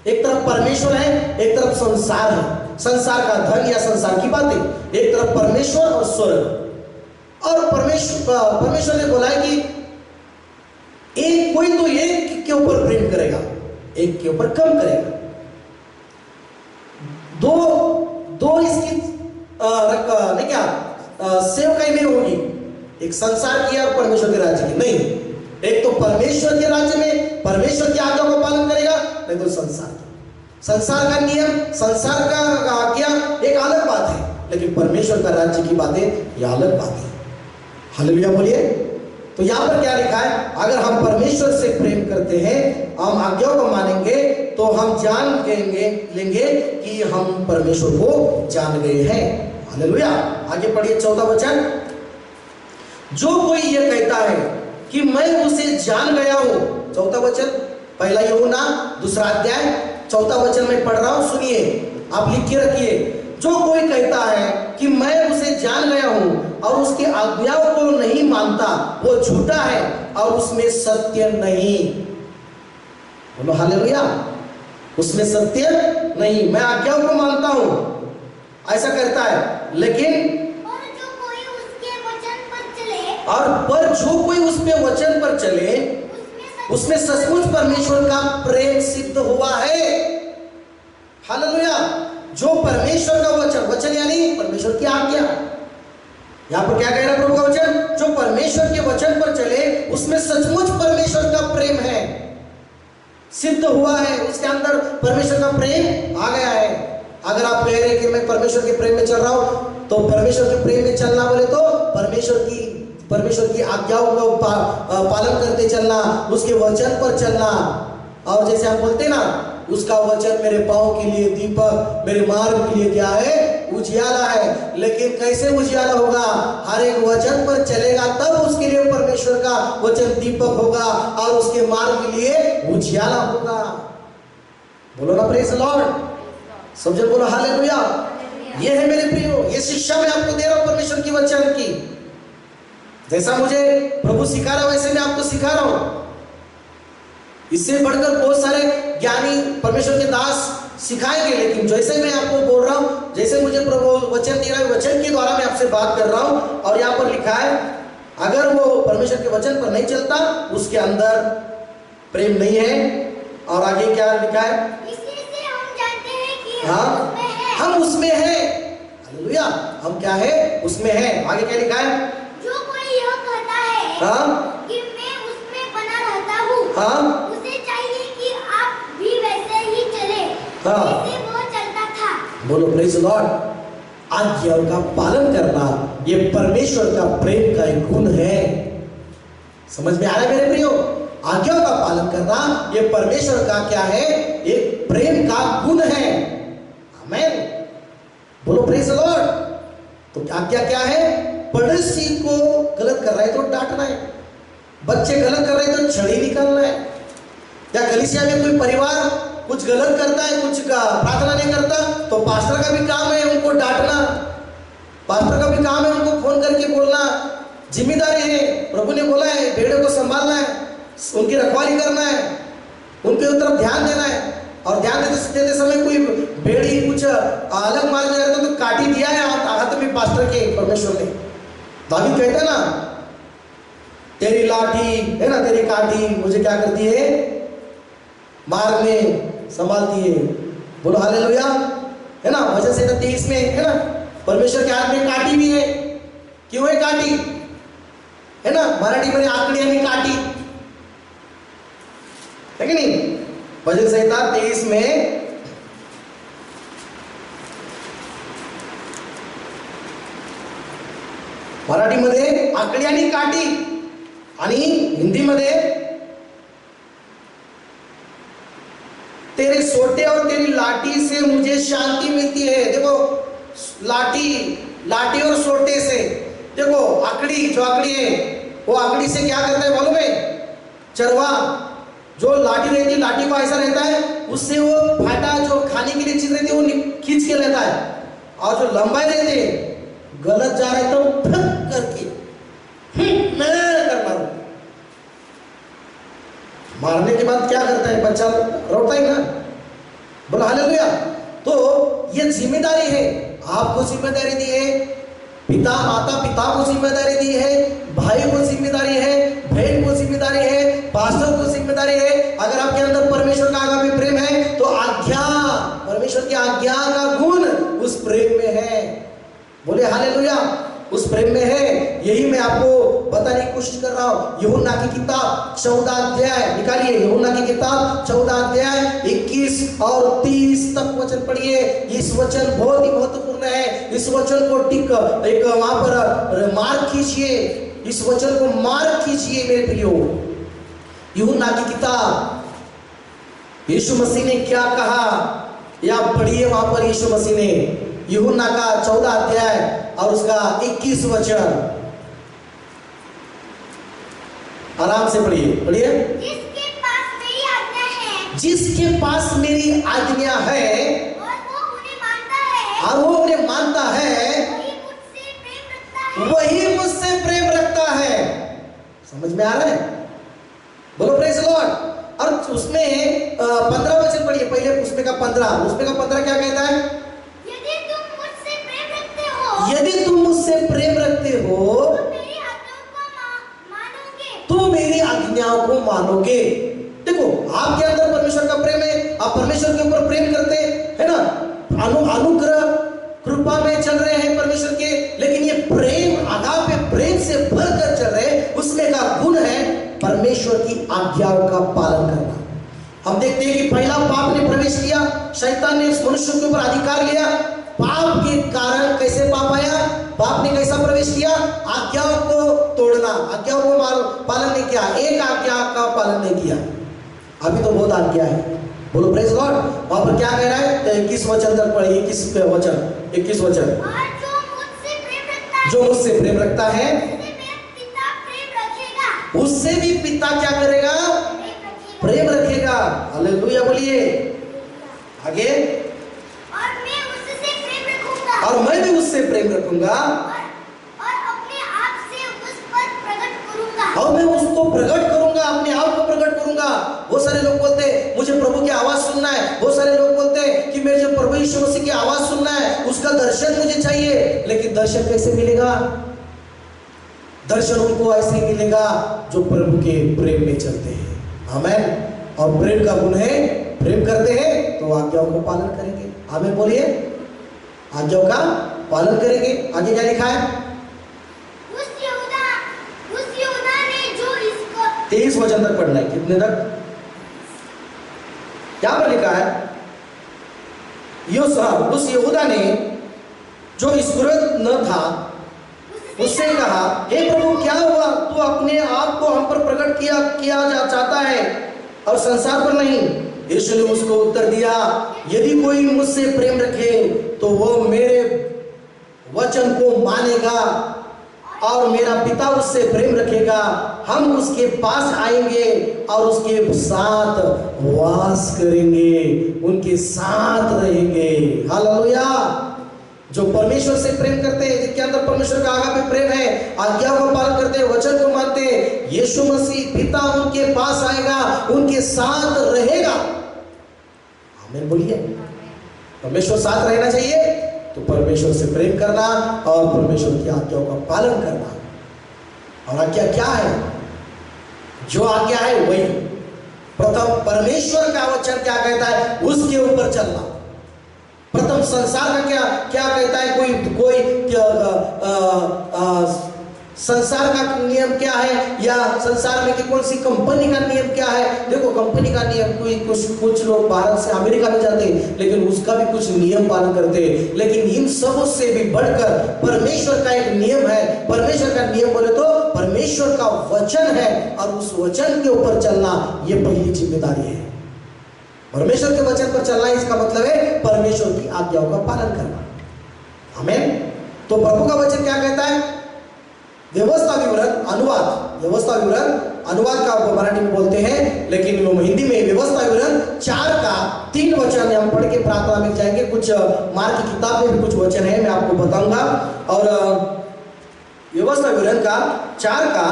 एक तरफ परमेश्वर है, एक तरफ संसार है। संसार का धन या संसार की बातें, एक तरफ परमेश्वर और स्वर्ग। और परमेश्वर ने बोला है कि एक कोई तो एक के ऊपर प्रेम करेगा, एक के ऊपर कम करेगा। दो इसकी नहीं क्या सेवकाई नहीं होगी, एक संसार की और परमेश्वर के राज्य की नहीं। एक तो परमेश्वर के राज्य में परमेश्वर की आज्ञा को पालन करेगा, नहीं तो संसार का नियम, संसार का आज्ञा एक अलग बात है, लेकिन परमेश्वर का राज्य की बातें यह अलग बात है। हालेलुया बोलिए। तो यहां पर क्या लिखा है, अगर हम परमेश्वर से प्रेम करते हैं, हम आज्ञाओं को मानेंगे तो हम जान लेंगे कि हम परमेश्वर को जान गए हैं। हालेलुया। आगे पढ़िए 14 वचन। जो कोई ये कहता है कि मैं उसे जान गया हूं, 14 वचन, पहला यूहन्ना 2 अध्याय 14 वचन में पढ़ रहा हूं, सुनिए, आप लिख के रखिए। जो कोई कहता है कि मैं उसे जान गया हूं और उसकी आज्ञाओं को नहीं मानता, वो झूठा है और उसमें सत्य नहीं। बोलो हालेलुया। उसमें सत्य नहीं। मैं आज्ञाओं को मानता हूं, ऐसा करता है, लेकिन जो कोई उसके वचन पर चले, पर जो कोई उसके वचन पर चले उसमें सचमुच परमेश्वर का प्रेम सिद्ध हुआ है। हालेलुया। जो परमेश्वर का वचन यानी परमेश्वर की आज्ञा, यहां पर क्या कह रहा है प्रभु का वचन, जो परमेश्वर के वचन पर चले उसमें सचमुच परमेश्वर का प्रेम है, सिद्ध हुआ है, उसके अंदर परमेश्वर का प्रेम आ गया है। अगर आप कह रहे हैं कि मैं परमेश्वर के प्रेम में चल रहा हूं, तो परमेश्वर के प्रेम में चलना बोले तो परमेश्वर की आज्ञाओं को पालन करते चलना, उसके वचन पर चलना। और जैसे हम बोलते ना, उसका वचन मेरे पांव के लिए दीपक, मेरे मार्ग के लिए क्या है, उजियाला है। लेकिन कैसे उजियाला होगा, हर एक वचन पर चलेगा तब उसके लिए परमेश्वर का वचन दीपक होगा और उसके मार्ग के लिए उजियाला होगा। बोलो ना प्रेज लॉर्ड। सब जन बोलो हालेलुया। ये है मेरे प्रियो, ये शिक्षा मैं आपको दे रहा हूं परमेश्वर की वचन की। जैसा मुझे प्रभु सिखा रहा वैसे मैं आपको सिखा रहा हूं। इससे बढ़कर बहुत सारे ज्ञानी परमेश्वर के दास सिखाएंगे, लेकिन जैसे मैं आपको बोल रहा हूं, जैसे मुझे प्रभु वचन दे रहा है, वचन के द्वारा मैं आपसे बात कर रहा हूं। और यहाँ पर लिखा है, अगर वो परमेश्वर के वचन पर नहीं चलता, उसके अंदर प्रेम नहीं है। और आगे क्या लिखा है, इसी से हम जानते हैं कि हम उसमें हैं। हालेलुया। हम क्या है, उसमें है। आगे क्या लिखा है, जो कोई यह कहता है कि मैं उसमें बना रहता हूँ, उसे चाहिए कि आप भी वैसे ही चले जैसे वो चलता था। बोलो प्रेज लॉर्ड। आज्ञाओं का पालन करना ये परमेश्वर का प्रेम का एक गुण है। समझ में आ रहा है मेरे प्रियो? आज्ञाओं का पालन करना ये परमेश्वर का क्या है, एक प्रेम का गुण है। आमीन। बोलो प्रेज लॉर्ड। तो आज्ञा क्या है, पड़ोसी को गलत कर रहा है तो डांटना है, बच्चे गलत कर रहे हैं तो छड़ी निकालना है, या कलीसिया में कोई परिवार कुछ गलत करता है, कुछ प्रार्थना नहीं करता, तो पास्टर का भी काम है उनको डांटना, पास्टर का भी काम है उनको फोन करके बोलना। जिम्मेदारी है, प्रभु ने बोला है भेड़ों को संभालना है, उनकी रखवाली करना है, उनके तरफ ध्यान देना है। और ध्यान देते समय कोई भेड़ी कुछ अलग मार्ग में रहता तो काटी दिया है हाथ में पास्टर के, परमेश्वर ने। दाऊद कहता है ना, तेरी लाठी है ना, तेरी काठी मुझे क्या करती है, मारने संभालती है। बोलो हालेलुया, है ना। वचन संहिता 23 में है ना, परमेश्वर के हाथ में काठी भी है। क्यों है काठी, है ना, मराठी में आकड़ी यानी काठी है कि नहीं। वचन संहिता 23 में मराठीमध्ये आकडी आणि काठी आणि हिंदीमध्ये तेरे सोटे और तेरी लाठी से मुझे शांति मिलती है। देखो लाठी और सोटे से, देखो आकड़ी, जो आकड़ी है वो आकड़ी से क्या करता है मालूम है, चरवा जो लाठी रहती है, लाठी को ऐसा रहता है, उससे वो फाटा जो खाने के लिए चीज रहती है वो खींच के लेता है, और जो लंबाई रहती है गलत जा रहे तो फक करके मैं कर मारने के बाद क्या करता है, बच्चा रोता ही ना। बोला हालेलुया। तो ये जिम्मेदारी है, आपको जिम्मेदारी दी है, पिता माता पिता को जिम्मेदारी दी है, भाई को जिम्मेदारी है, बहन को जिम्मेदारी है, पास्टर को जिम्मेदारी है। अगर आपके अंदर परमेश्वर का आगामी प्रेम है तो आज्ञा, परमेश्वर की आज्ञा का गुण उस प्रेम में है। बोले हालेलुया, उस प्रेम में है। यही मैं आपको बताने की कोशिश कर रहा हूं। यूहन्ना की किताब 14 अध्याय निकालिए, यूहन्ना की किताब 14 अध्याय 21 और 30 तक वचन पढ़िए। इस वचन बहुत ही महत्वपूर्ण है। इस वचन को टिक एक वहां पर मार्क खींचिए, इस वचन को मार्क खींचिए मेरे प्रियो। यूहन्ना की किताब यीशु मसीह ने क्या कहा, या पढ़िए वहां पर यीशु मसीह ने यूहन्ना का 14 अध्याय और उसका 21 वचन, आराम से पढ़िए, पढ़िए। जिसके पास मेरी आज्ञा है, जिसके पास मेरी आज्ञा है और वो उन्हें मानता है, और वो उन्हें मानता है, वही मुझसे प्रेम रखता है, वही मुझसे प्रेम रखता है। समझ में आ रहा है? बोलो प्रेज लॉर्ड। और उसमें 15 वचन पढ़िए, पहले उसमें का 15, उसमें का 15 क्या कहता है, यदि तुम मुझसे प्रेम रखते हो, यदि तुम मुझसे प्रेम रखते हो तो मेरी आज्ञाओं को मानोगे, तो मेरी आज्ञाओं को मानोगे। देखो आपके अंदर परमेश्वर का प्रेम है, आप परमेश्वर के ऊपर प्रेम करते है ना, अनुग्रह कृपा में चल रहे हैं परमेश्वर के, लेकिन ये प्रेम आगापे प्रेम से भरकर चल रहे, उसमें का गुण है परमेश्वर की आज्ञाओं का पालन करना। हम देखते हैं कि पहला पाप ने प्रवेश किया, शैतान ने उस मनुष्य के ऊपर अधिकार लिया। पाप के कारण कैसे पाप आया, पाप ने कैसा प्रवेश किया, आज्ञाओं को तोड़ना, आज्ञाओं को पालन नहीं किया, एक आज्ञा का पालन नहीं किया। अभी तो बहुत आज्ञा है, बोलो प्रेज गॉड। वहां पर क्या कह रहा है, तो 21 वचन तक पढ़िए, 21 वचन। और जो मुझसे प्रेम रखता है, जो मुझसे प्रेम रखता है उससे मेरा पिता प्रेम रखेगा, उससे भी पिता क्या करेगा, प्रेम रखेगा। हालेलुया बोलिए आगे। और मैं उससे प्रेम रखूंगा, और मैं भी उससे प्रेम रखूंगा, और अपने आप से उस पर प्रकट करूंगा, और मैं उसको प्रकट करूंगा, अपने आप को प्रकट करूंगा। बहुत सारे लोग बोलते हैं मुझे प्रभु की आवाज सुनना है, बहुत सारे लोग बोलते हैं कि मुझे प्रभु यीशु मसीह की आवाज सुनना है, उसका दर्शन मुझे चाहिए। लेकिन दर्शन कैसे मिलेगा, दर्शन उनको ऐसे ही मिलेगा जो प्रभु के प्रेम में चलते हैं। आमेन। और प्रेम का गुण है, प्रेम करते हैं तो आज्ञाओं को पालन करेंगे। आमेन बोलिए, आज्ञाओं का पालन करेंगे। आगे क्या लिखा है, उस यहूदा ने जो इसको 23 वचन तक पढ़ना है। कितने तक, क्या पर लिखा है, उस यहूदा ने जो ईश्वर न था उससे कहा, हे प्रभु क्या हुआ, तू अपने आप को हम पर प्रकट किया चाहता है और संसार पर नहीं। यीशु ने उसको उत्तर दिया, यदि कोई मुझसे प्रेम रखे तो वो मेरे वचन को मानेगा और मेरा पिता उससे प्रेम रखेगा, हम उसके पास आएंगे और उसके साथ वास करेंगे, उनके साथ रहेंगे। हालेलुया। जो परमेश्वर से प्रेम करते हैं, जिनके अंदर परमेश्वर का आगापे प्रेम है, आज्ञाओं का पालन करते हैं, वचन को मानते हैं, यीशु मसीह पिता उनके पास आएगा, उनके साथ रहेगा। आमीन बोलिए। परमेश्वर साथ रहना चाहिए तो परमेश्वर से प्रेम करना और परमेश्वर की आज्ञाओं का पालन करना। और आज्ञा क्या है, जो आज्ञा है वही। प्रथम परमेश्वर का वचन क्या कहता है, उसके ऊपर चलना। प्रथम संसार का क्या क्या कहता है, कोई संसार का नियम क्या है, या संसार में कि कौन सी कंपनी का नियम क्या है। देखो कंपनी का नियम, कोई कुछ लोग भारत से अमेरिका में जाते हैं लेकिन उसका भी कुछ नियम पालन करते हैं। लेकिन इन सब से भी बढ़कर परमेश्वर का एक नियम है। परमेश्वर का नियम बोले तो परमेश्वर का वचन है, और उस वचन के ऊपर चलना ये पहली जिम्मेदारी है। परमेश्वर के वचन पर चलना, इसका मतलब है परमेश्वर की आज्ञाओं का पालन करना। आमीन। तो प्रभु का वचन क्या कहता है, व्यवस्था विवरण अनुवाद, व्यवस्था विवरण अनुवाद का मराठी में बोलते हैं, लेकिन वो हिंदी में व्यवस्था विवरण 4 का 3 वचन हम पढ़ के प्रार्थना में जाएंगे। कुछ मार्क की किताब में भी कुछ वचन है, मैं आपको बताऊंगा। और व्यवस्था विवरण का 4 का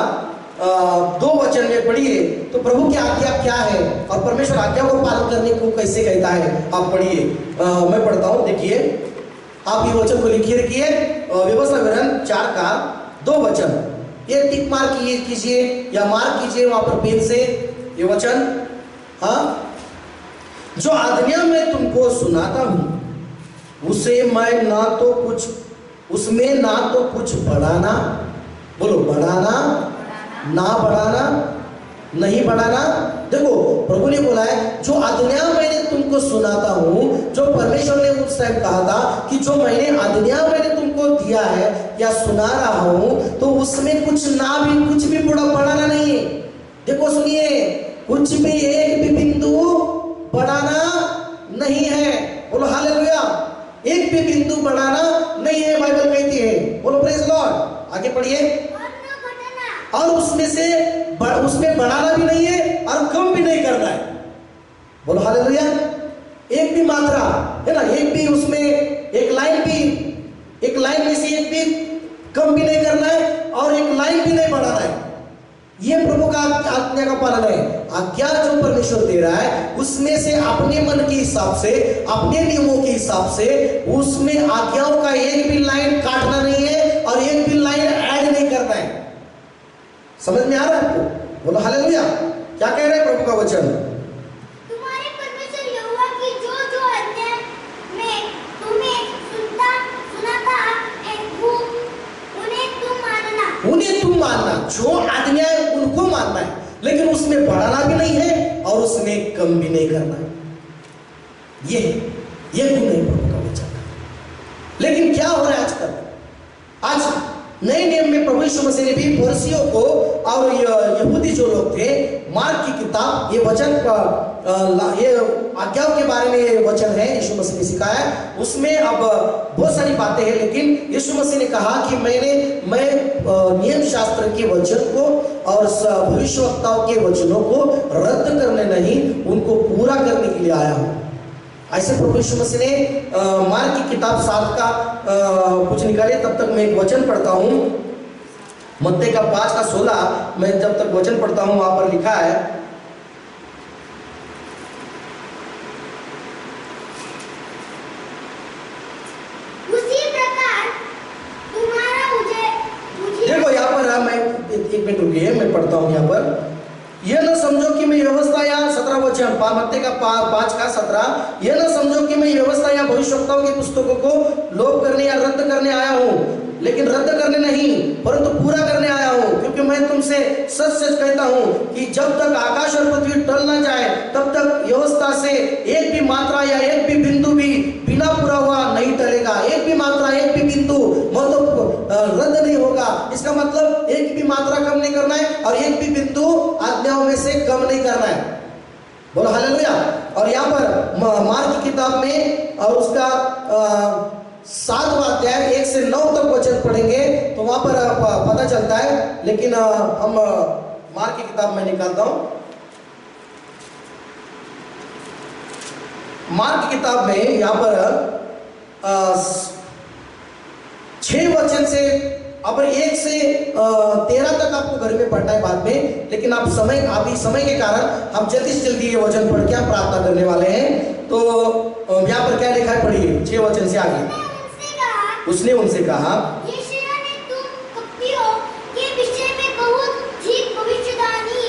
2 वचन में पढ़िए तो प्रभु की आज्ञा क्या है और परमेश्वर आज्ञा को पालन करने को कैसे कहता है, आप पढ़िए। मैं पढ़ता हूँ, देखिए आप ये वचन को लिखिए। रखिए व्यवस्था विवरण 4 का 2 वचन, ये टिक मार्क कीजिए या मार्क कीजिए वहां पर पेन से ये वचन। हाँ, जो आज्ञा मैं तुमको सुनाता हूं उसे मैं ना तो कुछ, उसमें ना तो कुछ बढ़ाना, बोलो बढ़ाना, ना बढ़ाना, नहीं बढ़ाना। देखो प्रभु ने बोला है जो आज्ञा मैंने तुमको सुनाता हूं, जो परमेश्वर ने उस टाइम कहा था कि जो आज्ञा मैंने तुमको दिया है या सुना रहा हूं, तो उसमें कुछ भी बढ़ाना नहीं है। देखो सुनिए, कुछ भी एक भी बिंदु बढ़ाना नहीं है। बोलो हालेलुया। एक भी बिंदु बढ़ाना नहीं है, बाइबल कहती है। बोलो प्रेज लॉर्ड। आगे पढ़िए। और उसमें बढ़ाना भी नहीं है और कम भी नहीं करना है। बोलो हालेलुया। एक भी मात्रा है ना, एक भी उसमें एक लाइन में से एक भी कम भी नहीं करना है और एक लाइन भी नहीं बढ़ाना है। ये प्रभु का आज्ञा का पालन है। आज्ञा जो परमेश्वर दे रहा है उसमें से अपने मन के हिसाब से, अपने नियमों के हिसाब से उसमें आज्ञाओं का एक भी लाइन काटना नहीं है और एक भी लाइन ऐड नहीं करना है। समझ में आ रहा है आपको? बोलो हालेलुया। क्या कह रहे हैं प्रभु का वचन, तुम्हारे परमेश्वर यहोवा की जो आज्ञा मैं तुम्हें सुनाता है उन्हें तुम मानना। जो आज्ञा है उनको मानना है, लेकिन उसमें बढ़ाना भी नहीं है और उसमें कम भी नहीं करना है। ये गुण है प्रभु का वचन। लेकिन क्या हो रहा है आजकल? आज नए नियम में प्रभु यीशु मसीह ने भी फरीसियों को और यहूदी जो लोग थे, मार्क की किताब, ये वचन ये आज्ञाओं के बारे में ये वचन है यीशु मसीह ने सिखाया है। उसमें अब बहुत सारी बातें हैं, लेकिन यीशु मसीह ने कहा कि मैं नियम शास्त्र के वचन को और भविष्यवक्ताओं के वचनों को रद्द करने नहीं, उनको पूरा करने के लिए आया हूं। ऐसे प्रभु यीशु मसीह ने मार्क की किताब 7 का कुछ निकाले। तब तक मैं एक वचन पढ़ता हूं, मत्ती का 5 का 16। मैं जब तक वचन पढ़ता हूं वहां पर लिखा है, उसी प्रकार तुम्हारा मुझे देखो यहाँ पर मैं 1 मिनट रुकिए, मैं पढ़ता हूं यहाँ पर। यह न समझो कि मैं व्यवस्था या 17 वचन मत्ती का 5 का 17, यह न समझो कि मैं व्यवस्था या भविष्यवक्ताओं की पुस्तकों को लोप करने या रद्द करने आया हूँ, लेकिन रद्द करने नहीं परंतु पूरा करने आया हूँ। क्योंकि मैं तुमसे सच सच कहता हूँ कि जब तक आकाश और पृथ्वी टल न जाए तब तक व्यवस्था से एक भी मात्रा या एक भी बिंदु भी बिना पूरा हुआ नहीं टलेगा। एक भी मात्रा, एक भी बिंदु मतलब रद्द नहीं होगा। इसका मतलब एक भी मात्रा कम नहीं करना है और एक भी बिंदु आज्ञाओं में से कम नहीं करना है। बोलो हालेलुया। और यहाँ पर मार्क की किताब में और उसका 7वां अध्याय 1 से 9 तक वचन पढ़ेंगे तो वहां पर पता चलता है। लेकिन हम मार्क की किताब में निकालता हूं। मार्क की किताब में यहाँ पर 6 वचन से अब 1 से 13 तक आपको घर में पढ़ना है बाद में, लेकिन आप समय के कारण हम जल्दी से जल्दी ये वचन पढ़ के हम प्रार्थना करने वाले हैं। तो यहाँ पर क्या लिखा है, पढ़िए 6 वचन से आगे। उसने उनसे कहा, यशायाह ने तुम कप्तियों के विषय में बहुत ठीक भविष्यवाणी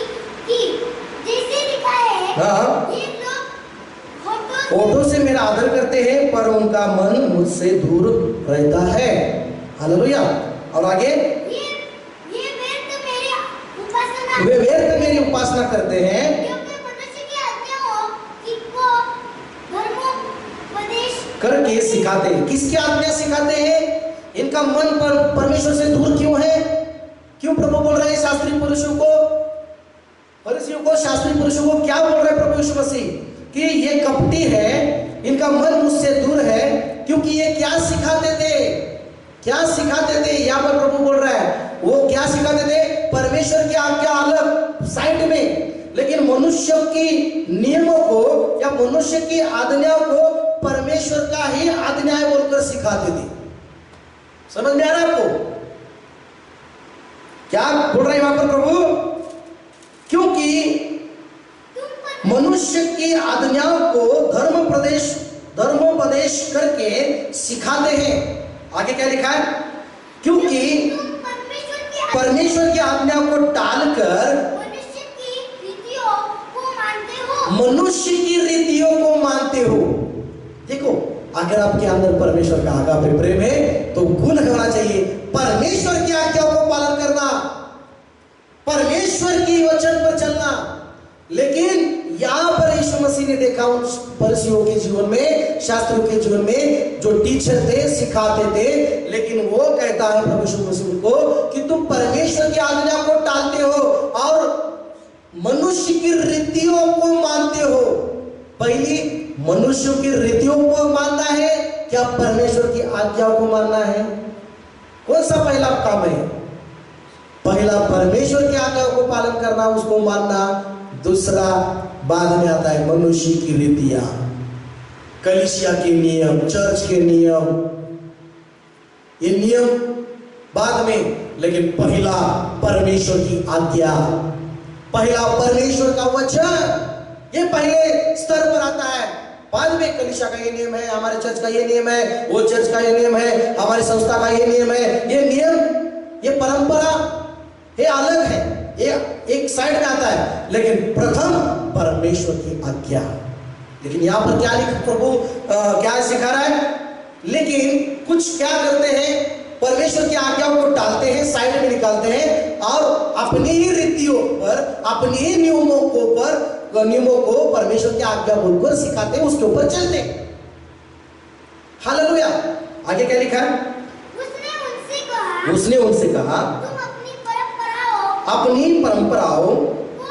हाँ। ये लोग होठों होठों से मेरा आदर करते हैं पर उनका मन मुझसे दूर रहता है। हालेलुया। और आगे, ये व्यर्थ मेरी उपासना वे व्यर्थ मेरी उपासना करते हैं क्योंकि मनुष्य की आज्ञाओं को धर्मोपदेश करके सिखाते हैं। किसकी आज्ञा सिखाते हैं? इनका मन पर परमेश्वर से दूर क्यों है? क्यों प्रभु बोल रहे हैं शास्त्री पुरुषों को, फरीसियों को, शास्त्री पुरुषों को क्या बोल रहे हैं प्रभु यीशु मसीह कि ये कपटी है, इनका मन मुझसे दूर है, क्योंकि ये क्या सिखाते थे? क्या सिखाते थे? यहाँ पर प्रभु बोल रहा है, वो क्या सिखाते थे? परमेश्वर की आज्ञा अलग साइड में, लेकिन मनुष्य की नियमों को या मनुष्य की आज्ञाओं को परमेश्वर का ही आज्ञा बोलकर सिखाते थे। समझ में आ रहा है आपको क्या बोल रहे हैं वहां पर प्रभु? क्योंकि मनुष्य की आज्ञाओं को धर्मोपदेश करके सिखाते हैं। आगे क्या लिखा है? क्योंकि परमेश्वर की आज्ञा को टालकर मनुष्य की रीतियों को मानते हो। मनुष्य की रीतियों को मानते हो। देखो, अगर आपके अंदर परमेश्वर का आगापे प्रेम है तो गुण होना चाहिए परमेश्वर की आज्ञाओं को पालन करना, परमेश्वर की वचन पर चलना। लेकिन यहां पर यीशु मसीह ने देखा उन फरीसियों के जीवन में, शास्त्रियों के जीवन में, जो टीचर थे, सिखाते थे, लेकिन वो कहता है प्रभु यीशु मसीह को कि तुम परमेश्वर की आज्ञा को टालते हो और मनुष्य की रीतियों को मानते हो। पहली मनुष्यों की रीतियों को मानना है क्या परमेश्वर की आज्ञाओं को मानना है? कौन सा पहला काम है? पहला परमेश्वर की आज्ञाओं को पालन करना, उसको मानना। दूसरा बाद में आता है मनुष्य की रीतियां, कलीसिया के नियम, चर्च के नियम, ये नियम बाद में, लेकिन पहला परमेश्वर की आज्ञा, पहला परमेश्वर का वचन, ये पहले स्तर पर आता है। बाद में कलीसिया का ये नियम है, हमारे चर्च का ये नियम है, वो चर्च का ये नियम है, हमारी संस्था का ये नियम है। ये नियम, ये परंपरा, ये अलग है, ये एक साइड में आता है, लेकिन प्रथम परमेश्वर की आज्ञा। लेकिन यहाँ पर क्या लिखा प्रभु क्या सिखा रहा है? लेकिन कुछ क्या करते हैं? परमेश्वर की आज्ञाओं को टालते हैं, साइड में निकालते हैं और अपनी ही रीतियों पर, अपनी ही नियमों को परमेश्वर की आज्ञा बोलकर सिखाते हैं, उसके ऊपर चलते हैं। हालेलुया। आगे क्या लिखा है? उसने उनसे कहा तुम अपनी परंपराओं को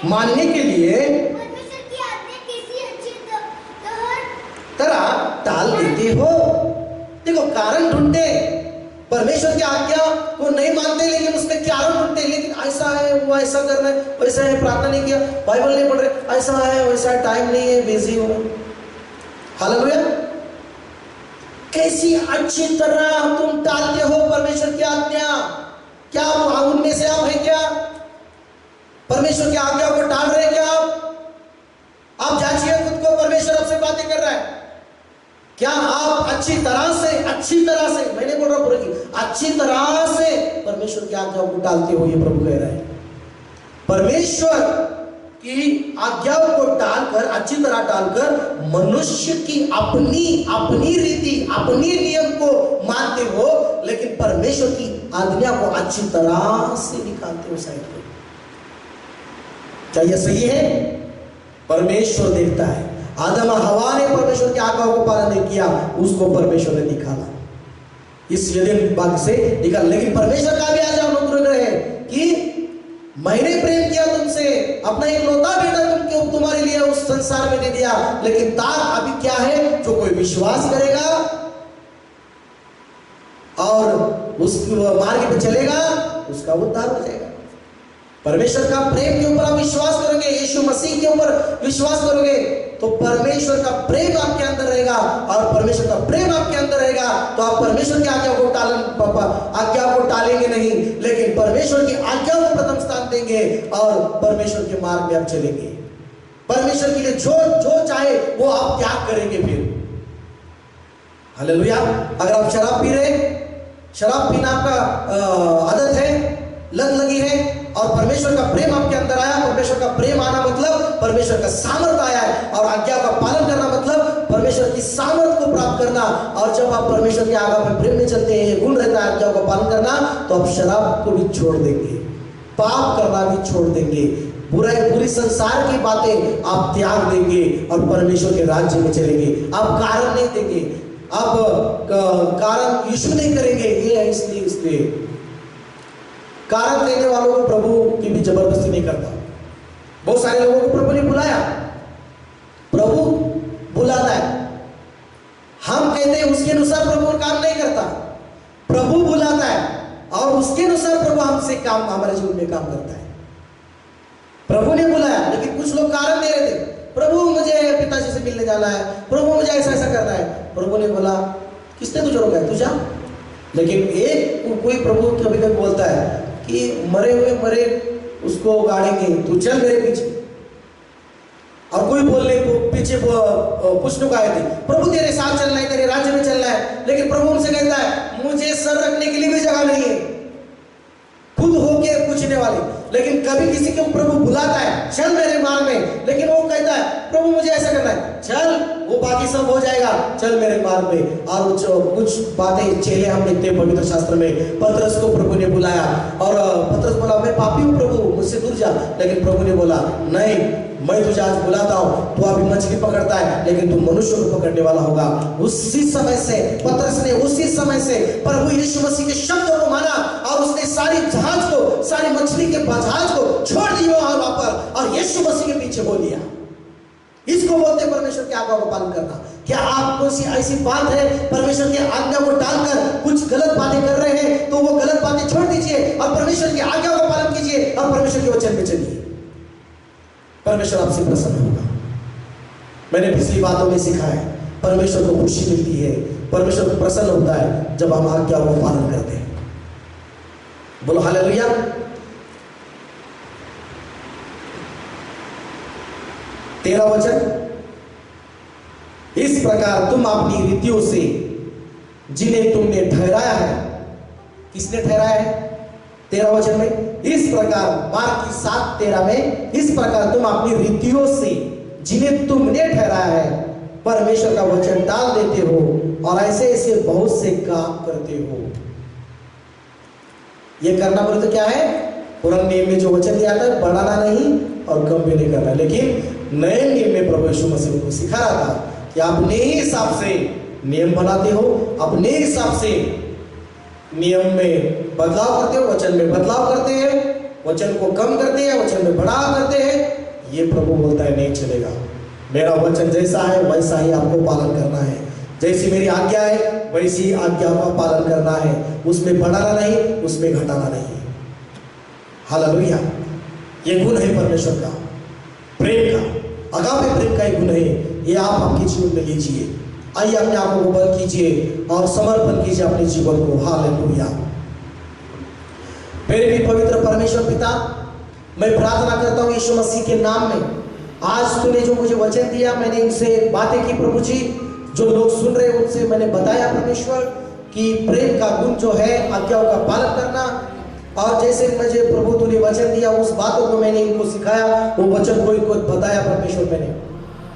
मानने के लिए परमेश्वर की आज्ञा किसी अच्छी तरह टाल देते हो। देखो, कारण ढूंढते, परमेश्वर की आज्ञा को नहीं मानते, लेकिन उसमें कारण ढूंढते। लेकिन ऐसा है, वो ऐसा करना है, वैसा है, प्रार्थना नहीं किया, बाइबल नहीं पढ़ रहे, ऐसा है, वैसा है, टाइम नहीं है, बिजी हो। हालेलुया। कैसी अच्छी तरह तुम टालते हो परमेश्वर की आज्ञा। क्या उनमें से आप हैं? क्या परमेश्वर की आज्ञा को टाल रहे हैं? क्या आप जांचिए खुद को, परमेश्वर आपसे बातें कर रहा है। क्या आप अच्छी तरह से, मैंने बोल रहा पूरी की अच्छी तरह से परमेश्वर की आज्ञाओं को टालते हो? ये प्रभु कह रहा है। परमेश्वर की आज्ञाओं को टालकर, अच्छी तरह टालकर मनुष्य की अपनी रीति, अपनी नियम को मानते हो, लेकिन परमेश्वर की आज्ञा को अच्छी तरह से निकालते हो साइड पे। क्या यह सही है? परमेश्वर देखता है। आदम और हवा ने परमेश्वर की आज्ञाओं को पालन नहीं किया, उसको परमेश्वर ने निकाला, इस यदन बाग से निकाल। लेकिन परमेश्वर का भी आज अनुग्रह है कि मैंने प्रेम किया तुमसे, अपना इकलौता बेटा तुम्हारे लिए उस संसार में दे दिया। लेकिन तार अभी क्या है? जो कोई विश्वास करेगा और उस मार्ग पे चलेगा, उसका उद्धार हो जाएगा। परमेश्वर का प्रेम के ऊपर आप विश्वास करोगे, यीशु मसीह के ऊपर विश्वास करोगे, तो परमेश्वर का प्रेम आपके अंदर रहेगा। और परमेश्वर का प्रेम आपके अंदर रहेगा तो आप परमेश्वर की आज्ञा को टालेंगे नहीं, लेकिन परमेश्वर की आज्ञा को प्रथम स्थान देंगे और परमेश्वर के मार्ग में आप चलेंगे। परमेश्वर के लिए जो चाहे वो आप त्याग करेंगे फिर। हालेलुया। अगर आप शराब पी रहे, शराब पीना आपका आदत है, लत लगी है, और परमेश्वर का प्रेम आपके अंदर आया। परमेश्वर का प्रेम आना मतलब परमेश्वर का सामर्थ आया है, और आज्ञा का पालन करना मतलब परमेश्वर की सामर्थ को प्राप्त करना। और जब आप परमेश्वर की आज्ञा में प्रेम में चलते हैं, गुण रहता है आज्ञा का पालन करना, तो आप शराब को भी छोड़ देंगे, पाप करना भी छोड़ देंगे, बुरी संसार की बातें आप त्याग देंगे और परमेश्वर के राज्य में चलेंगे। आप कारण नहीं देंगे, आप कारण यीशु नहीं करेंगे। ये है इसलिए कारण देने वालों को प्रभु की भी जबरदस्ती नहीं करता। बहुत सारे लोगों को प्रभु ने बुलाया, प्रभु बुलाता है, हम कहते हैं उसके अनुसार प्रभु काम नहीं करता। प्रभु बुलाता है और उसके अनुसार प्रभु हमसे काम, हमारे जीवन में काम करता है। प्रभु ने बुलाया, लेकिन कुछ लोग कारण दे रहे थे, प्रभु मुझे पिताजी से मिलने जाना है, प्रभु मुझे ऐसा ऐसा करना है। प्रभु ने बोला किसने तुझे रोका है, तू जा। लेकिन एक कोई प्रभु कभी कभी बोलता है कि मरे हुए मरे उसको गाड़ेंगे, तू चल मेरे पीछे। और कोई बोलने को पीछे पूछने को आए थे, प्रभु तेरे साथ चलना है, तेरे राज्य में चलना है। लेकिन प्रभु उनसे कहता है मुझे सर रखने के लिए भी जगह नहीं है, खुद होके पूछने वाले। लेकिन कभी किसी को प्रभु बुलाता है, चल मेरे मार्ग में, लेकिन वो कहता है प्रभु मुझे ऐसा करना है, चल वो बाकी सब हो जाएगा, चल मेरे मार्ग में। और कुछ बातें चेले हम देखते हैं पवित्र शास्त्र में। पतरस को प्रभु ने बुलाया और पतरस बोला मैं पापी हूँ प्रभु, मुझसे दूर जा। लेकिन प्रभु ने बोला नहीं, मैं तुझे आज बुलाता हूँ, तू अभी मछली पकड़ता है लेकिन तू मनुष्य को पकड़ने वाला होगा। उसी समय से पतरस ने उसी समय से प्रभु यीशु मसीह के शब्दों को माना और उसने सारी जहाज को, सारी मछली के जहाज को छोड़ दिया वहां पर और यीशु मसीह के पीछे बोल दिया। इसको बोलते हैं परमेश्वर की आज्ञा को पालन करना। क्या आप कोई ऐसी बात है परमेश्वर की आज्ञा को डालकर कुछ गलत बातें कर रहे हैं, तो वो गलत बातें छोड़ दीजिए और परमेश्वर की आज्ञा को पालन कीजिए और परमेश्वर के वचन में चलिए। परमेश्वर आपसे प्रसन्न होगा। मैंने पिछली बातों में सीखा है, परमेश्वर को खुशी मिलती है, परमेश्वर को प्रसन्न होता है जब हम आज्ञा को पालन करते हैं। बोलो हालेलुया। तेरा वचन, इस प्रकार तुम अपनी रीतियों से जिन्हें तुमने ठहराया है, किसने ठहराया है? तेरा वचन में इस प्रकार, मार्क की 7:13 में, इस प्रकार तुम अपनी रीतियों से जिन्हें तुमने ठहराया है परमेश्वर का वचन टाल देते हो और ऐसे ऐसे बहुत से काम करते हो। ये करना बोले तो क्या है? पुराने नियम में जो वचन दिया था, बढ़ाना नहीं और कम भी नहीं करना। लेकिन नए नियम में प्रभु यीशु मसीह को सिखा रहा था कि अपने ही हिसाब से नियम बनाते हो, अपने हिसाब से नियम में बदलाव करते हो, वचन में बदलाव करते हैं, वचन को कम करते हैं, वचन में बढ़ाव करते हैं। ये प्रभु बोलता है नहीं चलेगा। मेरा वचन जैसा है वैसा ही आपको पालन करना है, जैसी मेरी आज्ञा है वैसी आज्ञा का पालन करना है, उसमें बढ़ाना नहीं, उसमें घटाना नहीं। हालेलुया। ये गुण है परमेश्वर का, प्रेम का, अगापे प्रेम का एक गुण है। ये आप आपके जीवन में लीजिए। आइए अपने आप को बल कीजिए और समर्पण कीजिए अपने जीवन को। हालेलुया। मेरे भी पवित्र परमेश्वर पिता, मैं प्रार्थना करता हूँ यीशु मसीह के नाम में, आज तूने जो मुझे वचन दिया, मैंने इनसे बातें की प्रभु जी, जो लोग सुन रहे हैं उनसे मैंने बताया परमेश्वर कि प्रेम का गुण जो है आज्ञाओं का पालन करना, और जैसे मुझे प्रभु तूने वचन दिया उस बातों को मैंने इनको सिखाया, वो वचन को इनको बताया परमेश्वर। मैंने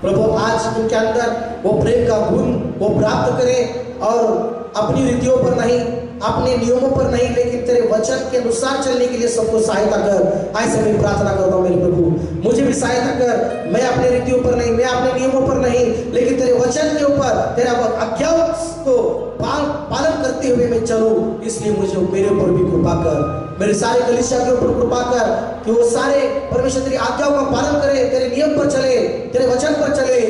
प्रभु आज इनके अंदर वो प्रेम का गुण वो प्राप्त करें और अपनी रीतियों पर नहीं, अपने नियमों पर नहीं, लेकिन तेरे वचन के अनुसार चलने के लिए सबको सहायता कर। ऐसे मैं प्रार्थना करता हूँ मेरे प्रभु, मुझे भी सहायता कर। मैं अपने रीतियों पर नहीं, मैं अपने नियमों पर नहीं, लेकिन तेरे वचन के ऊपर, तेरा आज्ञाओं को पालन करते हुए मैं चलूँ। इसलिए मुझे मेरे ऊपर भी कृपा कर, मेरे सारे कलीसिया के ऊपर कृपा कर कि वो सारे परमेश्वर तेरी आज्ञाओं का पालन करे, तेरे नियम पर चले, तेरे वचन पर चले।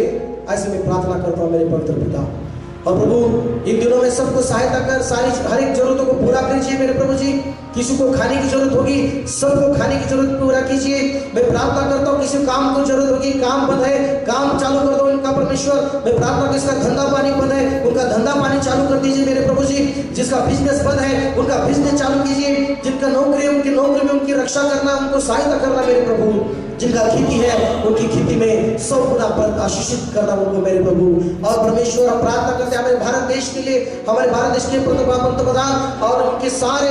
ऐसे मैं प्रार्थना करता हूँ मेरे पवित्र पिता। और प्रभु इन दिनों में सबको सहायता कर, सारी हर एक जरूरतों को पूरा कीजिए मेरे प्रभु जी। किसी को खाने की जरूरत होगी, सबको खाने की जरूरत पूरा कीजिए। मैं प्रार्थना करता हूँ किसी काम को जरूरत होगी, काम बंद है, काम चालू कर दो इनका परमेश्वर। मैं प्रार्थना करता इसका धंधा पानी बंद है, उनका धंधा पानी चालू कर दीजिए मेरे प्रभु जी। जिसका बिजनेस बंद है उनका बिजनेस चालू कीजिए, जिनका नौकरी है उनकी नौकरी में उनकी रक्षा करना, उनको सहायता करना मेरे प्रभु। जिनका खेती है उनकी खेती में 100 गुना आशीषित करना उनको मेरे प्रभु। और परमेश्वर हम प्रार्थना करते हैं हमारे भारत देश के लिए, हमारे भारत देश के पंतप्रधान और उनके सारे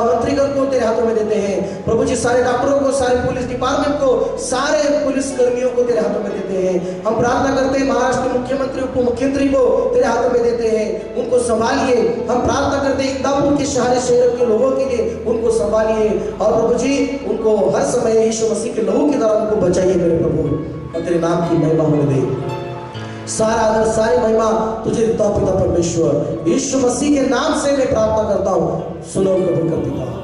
मंत्रीगण को तेरे हाथों में देते हैं प्रभु जी। सारे डॉक्टरों को, सारे पुलिस डिपार्टमेंट को, सारे पुलिस कर्मियों को तेरे हाथों में देते हैं। हम प्रार्थना करते हैं महाराष्ट्र के मुख्यमंत्री, उप मुख्यमंत्री को तेरे हाथों में देते हैं, उनको संभालिए। हम प्रार्थना करते हैं इंदापुर के शहर के लोगों के लिए, उनको संभालिए और प्रभु जी उनको हर समय यीशु मसीह के लहू की तरह उनको बचाइए मेरे प्रभु, और तेरे नाम की महिमा होने दे। सारा आदर, सारी महिमा तुझे देता हूं पिता परमेश्वर, यीशु मसीह के नाम से मैं प्रार्थना करता हूं, सुनो कबूल कर पिता।